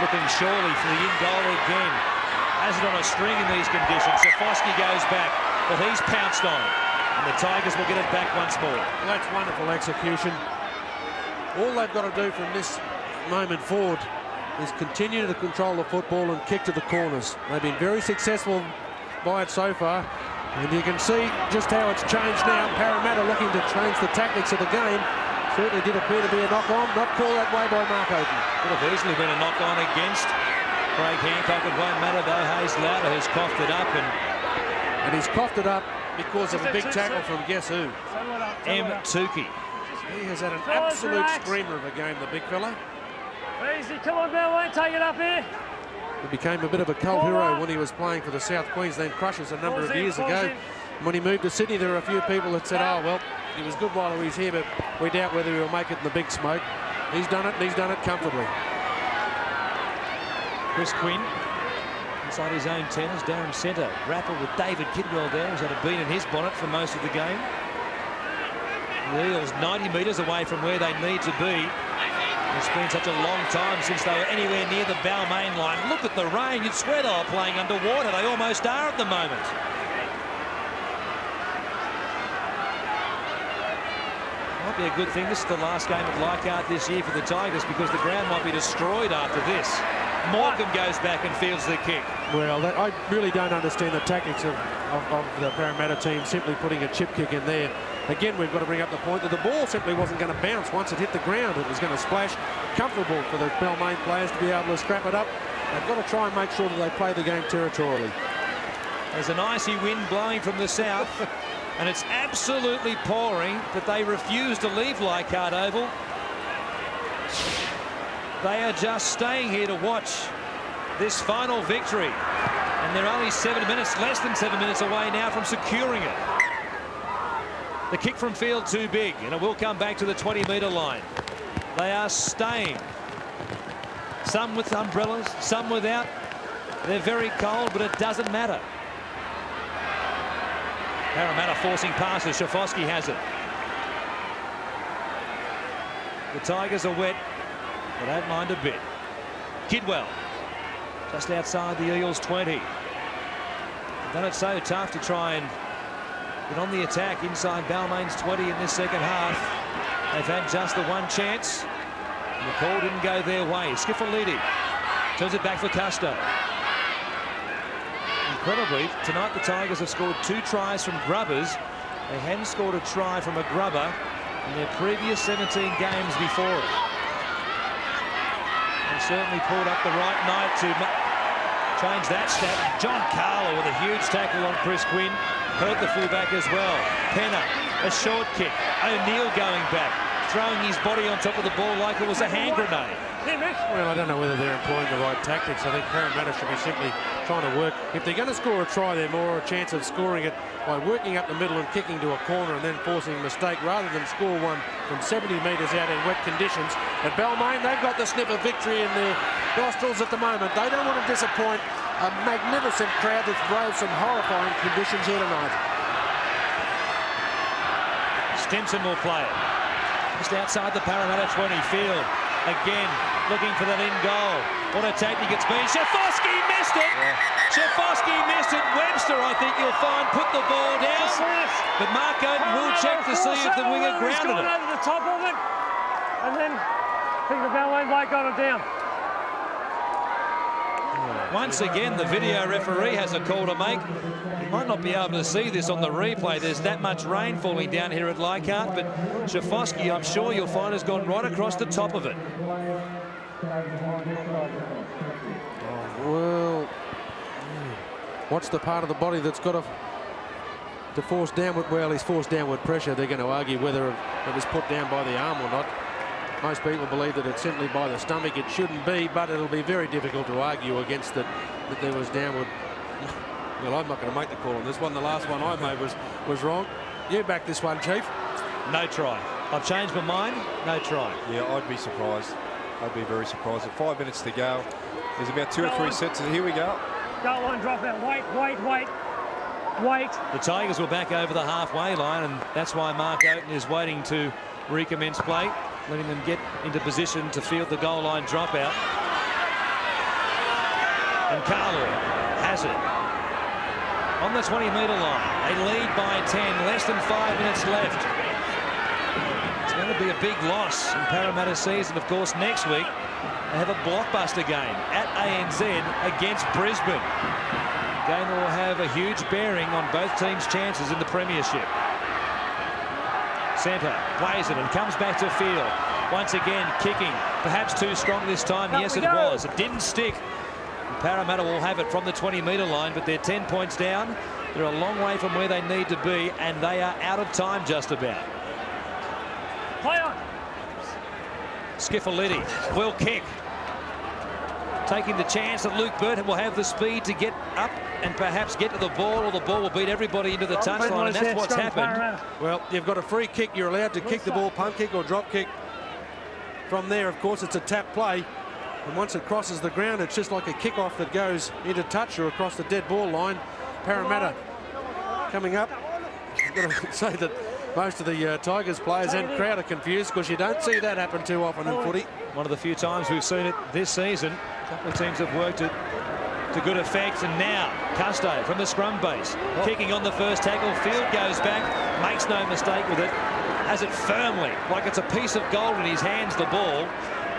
looking surely for the in goal again. Has it on a string in these conditions. Safosky goes back, but he's pounced on. And the Tigers will get it back once more. Well, that's wonderful execution. All they've got to do from this moment forward is continue to control the football and kick to the corners. They've been very successful by it so far. And you can see just how it's changed now. Parramatta looking to change the tactics of the game. Certainly did appear to be a knock-on. Not called that way by Mark Oaten. Could have easily been a knock-on against Craig Hancock. It won't matter though. Hayes Lauder has coughed it up. And he's coughed it up because of a big tackle from guess who? M. Tukey. He has had an absolute screamer of a game, the big fella. Easy, come on, Balmain, take it up here. He became a bit of a cult hero when he was playing for the South Queensland Crushers a number of years ago. When he moved to Sydney, there were a few people that said, oh, well, he was good while he was here, but we doubt whether he'll make it in the big smoke. He's done it, and he's done it comfortably. Chris Quinn inside his own 10 as Darren Centre grappled with David Kidwell there, who's had a bean in his bonnet for most of the game. The Eels 90 metres away from where they need to be. It's been such a long time since they were anywhere near the Balmain line. Look at the rain. You'd swear they were playing underwater. They almost are at the moment. Might be a good thing. This is the last game at Leichhardt this year for the Tigers because the ground might be destroyed after this. Morgan goes back and fields the kick. Well, I really don't understand the tactics of the Parramatta team simply putting a chip kick in there. Again, we've got to bring up the point that the ball simply wasn't going to bounce once it hit the ground. It was going to splash. Comfortable for the Balmain players to be able to scrap it up. They've got to try and make sure that they play the game territorially. There's an icy wind blowing from the south, and it's absolutely pouring, but they refuse to leave Leichhardt Oval. They are just staying here to watch this final victory. And they're only 7 minutes, less than 7 minutes away now from securing it. The kick from field too big, and it will come back to the 20-metre line. They are staying. Some with umbrellas, some without. They're very cold, but it doesn't matter. Parramatta forcing passes. Safosky has it. The Tigers are wet. They don't mind a bit. Kidwell, just outside the Eels 20. They've done it so tough to try and get on the attack inside Balmain's 20 in this second half. They've had just the one chance. And the call didn't go their way. Skiffolidi turns it back for Custo. Incredibly, tonight the Tigers have scored 2 tries from grubbers. They hadn't scored a try from a grubber in their previous 17 games before it. Certainly pulled up the right night to change that stat. John Carlo with a huge tackle on Chris Quinn. Hurt the fullback as well. Penner, a short kick. O'Neill going back, throwing his body on top of the ball like it was a hand grenade. Well, I don't know whether they're employing the right tactics. I think Parramatta should be simply trying to work. If they're going to score a try, they're more a chance of scoring it by working up the middle and kicking to a corner and then forcing a mistake rather than score one from 70 metres out in wet conditions. At Balmain, they've got the sniff of victory in their nostrils at the moment. They don't want to disappoint a magnificent crowd that's braved some horrifying conditions here tonight. Stimson will play it. Just outside the Parramatta 20 field. Again, looking for that in goal. What a tactic it's been. Safosky missed it. Safosky missed it. Webster, I think you'll find, put the ball down. But Mark Oaten will check to see if the winger grounded it. Over the top of it, and then I think the Balmain bloke got it down. Once again, the video referee has a call to make. You might not be able to see this on the replay. There's that much rain falling down here at Leichhardt, but Safosky, I'm sure you'll find, has gone right across the top of it. Well, what's the part of the body that's got to force downward? Well, he's forced downward pressure. They're going to argue whether it was put down by the arm or not. Most people believe that it's simply by the stomach. It shouldn't be, but it'll be very difficult to argue against that there was downward. Well, I'm not going to make the call on this one. The last one I made was wrong. You back this one, Chief? No try. I've changed my mind. No try. Yeah, I'd be surprised. I'd be very surprised. At 5 minutes to go, there's about 2 or 3 sets. And here we go. Goal line drop out. Wait. The Tigers were back over the halfway line, and that's why Mark Oaten is waiting to recommence play, letting them get into position to field the goal line dropout. And Carlo has it on the 20-metre line. They lead by 10, less than 5 minutes left. It's going to be a big loss in Parramatta season. Of course, next week they have a blockbuster game at ANZ against Brisbane. A game that will have a huge bearing on both teams' chances in the premiership. Centre plays it and comes back to field. Once again, kicking. Perhaps too strong this time. Yes, it was. It didn't stick. Parramatta will have it from the 20-metre line, but they're 10 points down. They're a long way from where they need to be, and they are out of time just about. Play on. Skiffolitti will kick. Taking the chance that Luke Burton will have the speed to get up and perhaps get to the ball, or the ball will beat everybody into the touchline, and that's what's happened. Well, you've got a free kick. You're allowed to kick the ball, punt kick or drop kick. From there, of course, it's a tap play. And once it crosses the ground, it's just like a kick-off that goes into touch or across the dead ball line. Parramatta coming up. I've got to say that most of the Tigers players and crowd are confused, because you don't see that happen too often in footy. One of the few times we've seen it this season. A couple of teams have worked it to good effect. And now Custo from the scrum base, kicking on the first tackle. Field goes back, makes no mistake with it, has it firmly like it's a piece of gold in his hands, the ball,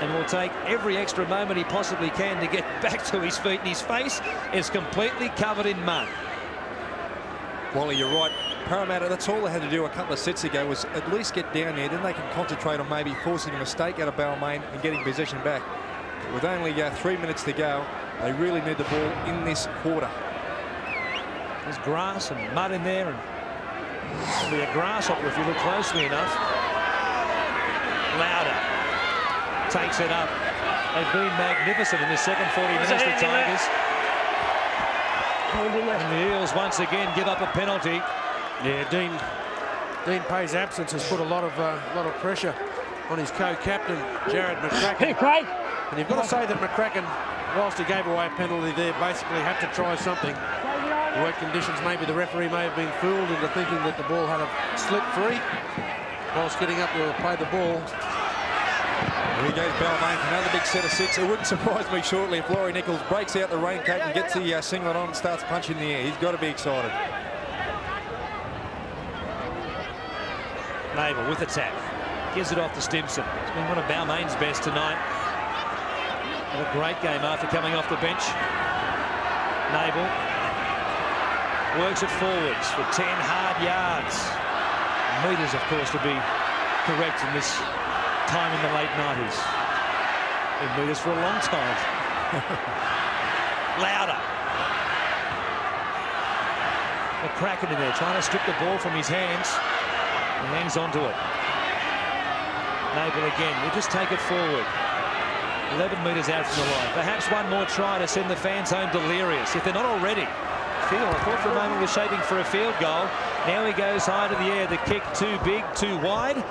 and will take every extra moment he possibly can to get back to his feet. And his face is completely covered in mud. Wally, you're right. Parramatta, that's all they had to do a couple of sets ago, was at least get down there. Then they can concentrate on maybe forcing a mistake out of Balmain and getting possession back. But with only 3 minutes to go, they really need the ball in this quarter. There's grass and mud in there, and it'll be a grasshopper if you look closely enough. Lauder takes it up. They've been magnificent in the second 40 minutes, the Tigers. And the Eels once again give up a penalty. Yeah, Dean Pay's absence has put a lot of pressure on his co-captain, Jared McCracken. And you've got to say that McCracken, whilst he gave away a penalty there, basically had to try something. The wet conditions, maybe the referee may have been fooled into thinking that the ball had a slip free whilst getting up to play the ball. Here goes Balmain for another big set of six. It wouldn't surprise me shortly if Laurie Nichols breaks out the raincoat and gets the singlet on and starts punching the air. He's got to be excited. Naval with a tap. Gives it off to Stimson. It's been one of Balmain's best tonight. Had a great game after coming off the bench. Naval works it forwards for 10 hard yards. Metres, of course, to be correct in this time in the late 90s. Been metres for a long time. Lauder. McCracken in there trying to strip the ball from his hands. And hangs onto it. Naval again. We'll just take it forward. 11 metres out from the line. Perhaps one more try to send the fans home delirious, if they're not already. Field, I thought for a moment was shaping for a field goal. Now he goes high to the air. The kick too big, too wide.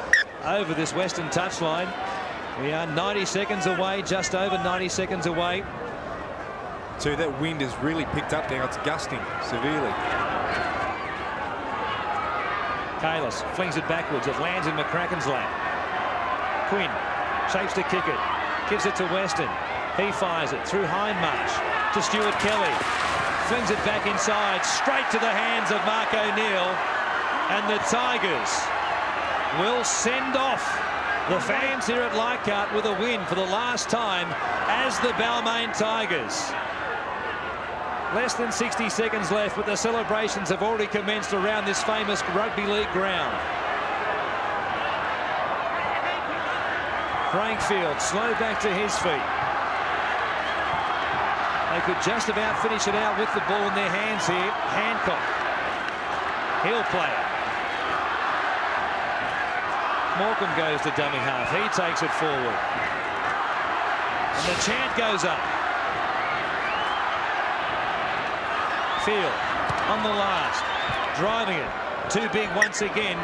Over this western touchline. We are 90 seconds away, just over 90 seconds away. So that wind has really picked up now. It's gusting severely. Kalis flings it backwards. It lands in McCracken's lap. Quinn shapes to kick it. Gives it to Weston. He fires it through Hindmarsh to Stuart Kelly. Flings it back inside, straight to the hands of Mark O'Neill. And the Tigers will send off the fans here at Leichhardt with a win for the last time as the Balmain Tigers. Less than 60 seconds left, but the celebrations have already commenced around this famous rugby league ground. Frankfield slow back to his feet. They could just about finish it out with the ball in their hands here. Hancock. He'll play it. Morecambe goes to dummy half. He takes it forward. And the chant goes up. Field on the last, driving it too big once again.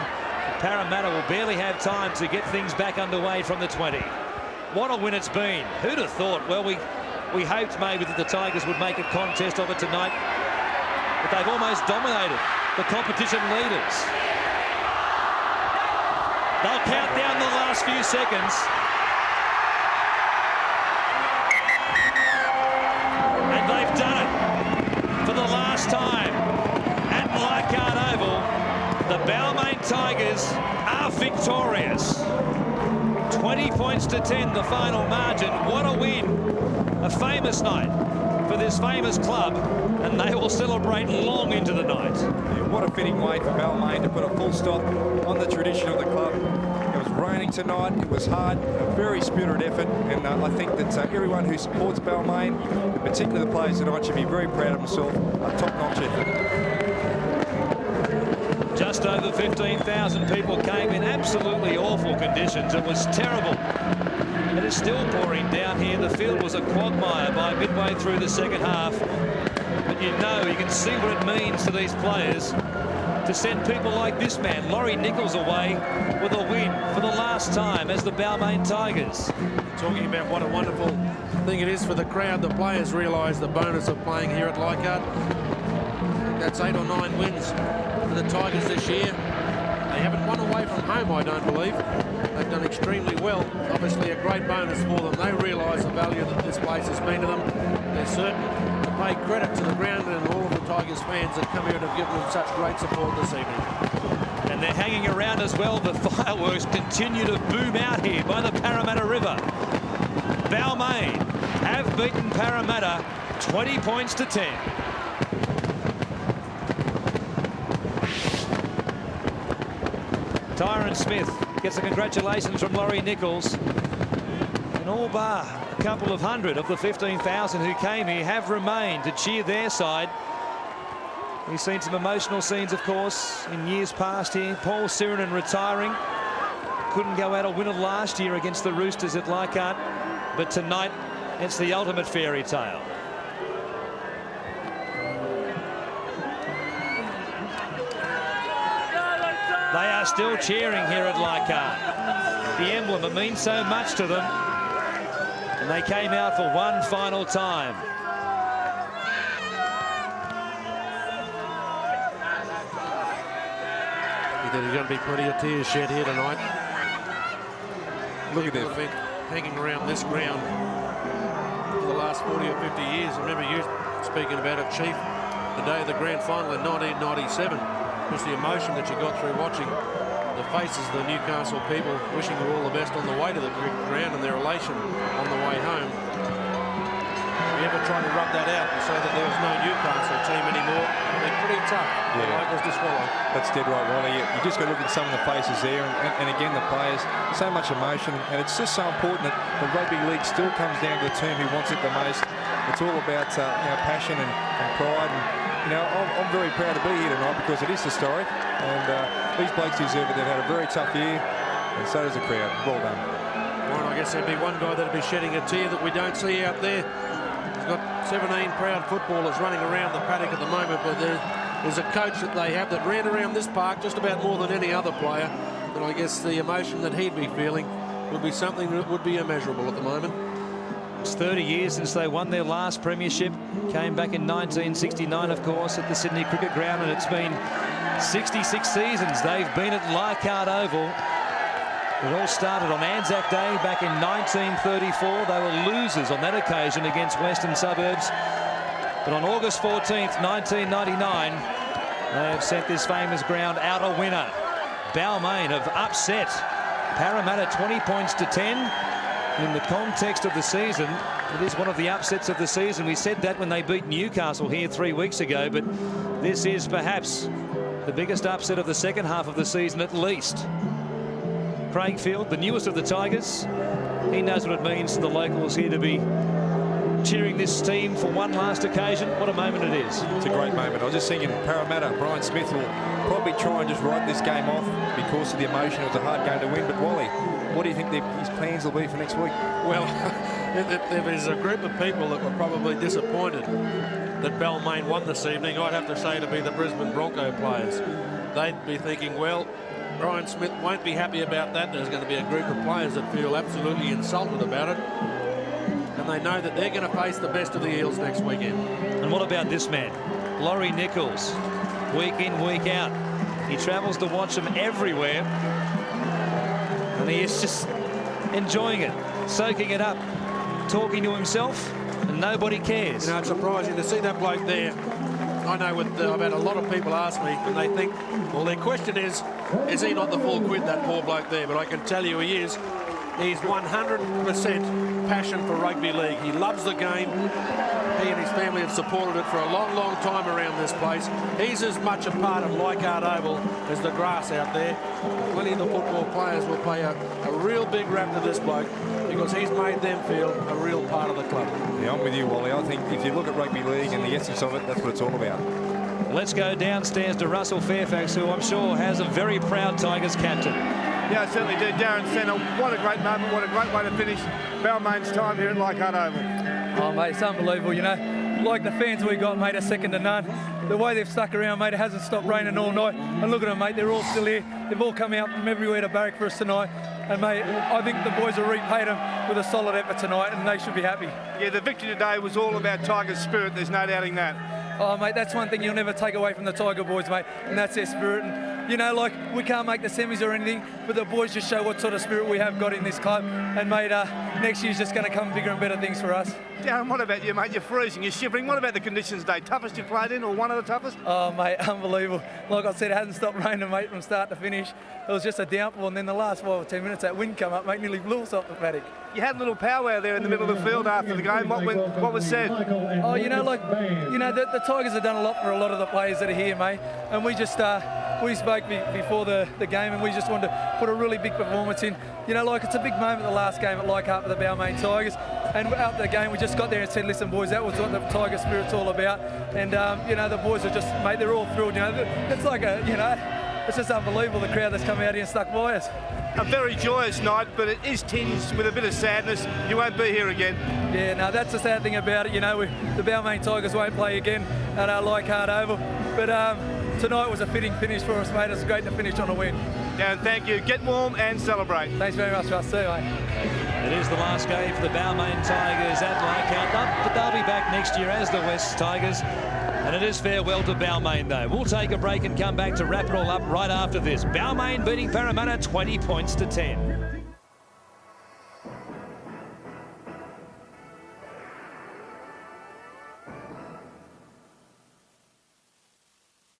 Parramatta will barely have time to get things back underway from the 20. What a win it's been. Who'd have thought? Well, we hoped maybe that the Tigers would make a contest of it tonight, but they've almost dominated the competition leaders. They'll count down the last few seconds. And they've done Balmain Tigers are victorious. 20 points to 10, the final margin. What a win. A famous night for this famous club, and they will celebrate long into the night. Yeah, what a fitting way for Balmain to put a full stop on the tradition of the club. It was raining tonight, it was hard, a very spirited effort, and I think that everyone who supports Balmain, in particular the players tonight, should be very proud of themselves. A top-notch effort. Just over 15,000 people came in absolutely awful conditions. It was terrible. It is still pouring down here. The field was a quagmire by midway through the second half. But you can see what it means to these players to send people like this man, Laurie Nichols, away with a win for the last time as the Balmain Tigers. Talking about what a wonderful thing it is for the crowd. The players realise the bonus of playing here at Leichhardt. That's 8 or 9 wins for the Tigers this year. They haven't won away from home, I don't believe. They've done extremely well. Obviously a great bonus for them. They realise the value that this place has been to them. They're certain to pay credit to the ground and all of the Tigers fans that come here and have given them such great support this evening. And they're hanging around as well. The fireworks continue to boom out here by the Parramatta River. Balmain have beaten Parramatta 20 points to 10. Tyron Smith gets the congratulations from Laurie Nichols. And all bar a couple of hundred of the 15,000 who came here have remained to cheer their side. We've seen some emotional scenes, of course, in years past here. Paul Sirinen retiring. Couldn't go out a winner last year against the Roosters at Leichhardt. But tonight, it's the ultimate fairy tale. They are still cheering here at Leichhardt. The emblem, it means so much to them. And they came out for one final time. There's going to be plenty of tears shed here tonight. Look at that. Been hanging around this ground for the last 40 or 50 years. I remember you speaking about it, Chief, the day of the grand final in 1997. Just the emotion that you got through watching the faces of the Newcastle people wishing you all the best on the way to the ground and their elation on the way home. If you ever try to rub that out and say that there was no Newcastle team anymore, they're pretty tough. Yeah. Like was to swallow. That's dead right, Wally. You just got to look at some of the faces there, and again the players, so much emotion, and it's just so important that the rugby league still comes down to the team who wants it the most. It's all about passion and pride, and I'm very proud to be here tonight because it is historic, and these blokes deserve it. They've had a very tough year, and so does the crowd. Well done. Well, I guess there'd be one guy that'd be shedding a tear that we don't see out there. He's got 17 proud footballers running around the paddock at the moment, but there's a coach that they have that ran around this park just about more than any other player. And I guess the emotion that he'd be feeling would be something that would be immeasurable at the moment. It's 30 years since they won their last premiership. Came back in 1969, of course, at the Sydney Cricket Ground, and it's been 66 seasons they've been at Leichhardt Oval. It all started on Anzac Day back in 1934. They were losers on that occasion against Western Suburbs. But on August 14th, 1999, they have sent this famous ground out a winner. Balmain have upset Parramatta 20 points to 10. In the context of the season, it is one of the upsets of the season. We said that when they beat Newcastle here 3 weeks ago, but this is perhaps the biggest upset of the second half of the season at least. Craig Field, the newest of the Tigers, he knows what it means to the locals here to be cheering this team for one last occasion. What a moment it is. It's a great moment. I was just thinking Parramatta, Brian Smith will probably try and just write this game off because of the emotion. It was a hard game to win. But Wally, what do you think his plans will be for next week? Well, there's a group of people that were probably disappointed that Balmain won this evening. I'd have to say to be the Brisbane Bronco players. They'd be thinking, well, Brian Smith won't be happy about that. There's going to be a group of players that feel absolutely insulted about it. And they know that they're going to face the best of the Eels next weekend. And what about this man, Laurie Nichols, week in, week out. He travels to watch them everywhere. And he is just enjoying it, soaking it up, talking to himself, and nobody cares. You know, it's surprising to see that bloke there I know I've had a lot of people ask me, and they think, well, their question is he not the full quid, that poor bloke there? But I can tell you he is. He's 100% passion for rugby league. He loves the game. He and his family have supported it for a long, long time around this place. He's as much a part of Leichhardt Oval as the grass out there. Plenty of the football players will pay a real big rap to this bloke because he's made them feel a real part of the club. Yeah, I'm with you, Wally. I think if you look at rugby league and the essence of it, that's what it's all about. Let's go downstairs to Russell Fairfax, who I'm sure has a very proud Tigers captain. Yeah, I certainly do. Darren Senna, what a great moment, what a great way to finish Balmain's time here at Leichhardt Oval. Oh, mate, it's unbelievable, you know. Like the fans we got, mate, are second to none. The way they've stuck around, mate, it hasn't stopped raining all night. And look at them, mate, they're all still here. They've all come out from everywhere to barrack for us tonight. And, mate, I think the boys have repaid them with a solid effort tonight, and they should be happy. Yeah, the victory today was all about Tigers' spirit, there's no doubting that. Oh, mate, that's one thing you'll never take away from the Tiger boys, mate, and that's their spirit. And, you know, like, we can't make the semis or anything, but the boys just show what sort of spirit we have got in this club. And, mate, next year's just going to come bigger and better things for us. Darren, what about you, mate? You're freezing, you're shivering. What about the conditions today? Toughest you've played in, or one of the toughest? Oh, mate, unbelievable. Like I said, it hasn't stopped raining, mate, from start to finish. It was just a downpour, and then the last 5 or 10 minutes, that wind come up, mate, nearly blew us off the paddock. You had a little powwow there in the middle of the field after the game. What was said? Oh, you know, like, you know, the Tigers have done a lot for a lot of the players that are here, mate. And we just, we spoke before the game, and we just wanted to put a really big performance in. You know, like, it's a big moment, the last game at Leichhardt for the Balmain Tigers. And after the game, we just got there and said, listen, boys, that was what the Tiger spirit's all about. And, you know, the boys are just, mate, they're all thrilled. You know, it's like a, you know, it's just unbelievable, the crowd that's come out here and stuck by us. A very joyous night, but it is tinged with a bit of sadness. You won't be here again. Yeah, no, that's the sad thing about it. You know, the Balmain Tigers won't play again at our Leichhardt Oval. But tonight was a fitting finish for us, mate. It's great to finish on a win. And thank you. Get warm and celebrate. Thanks very much, Russ. See you, mate. It is the last game for the Balmain Tigers at Leichhardt, but they'll be back next year as the West Tigers. And it is farewell to Balmain, though. We'll take a break and come back to wrap it all up right after this. Balmain beating Parramatta 20 points to 10.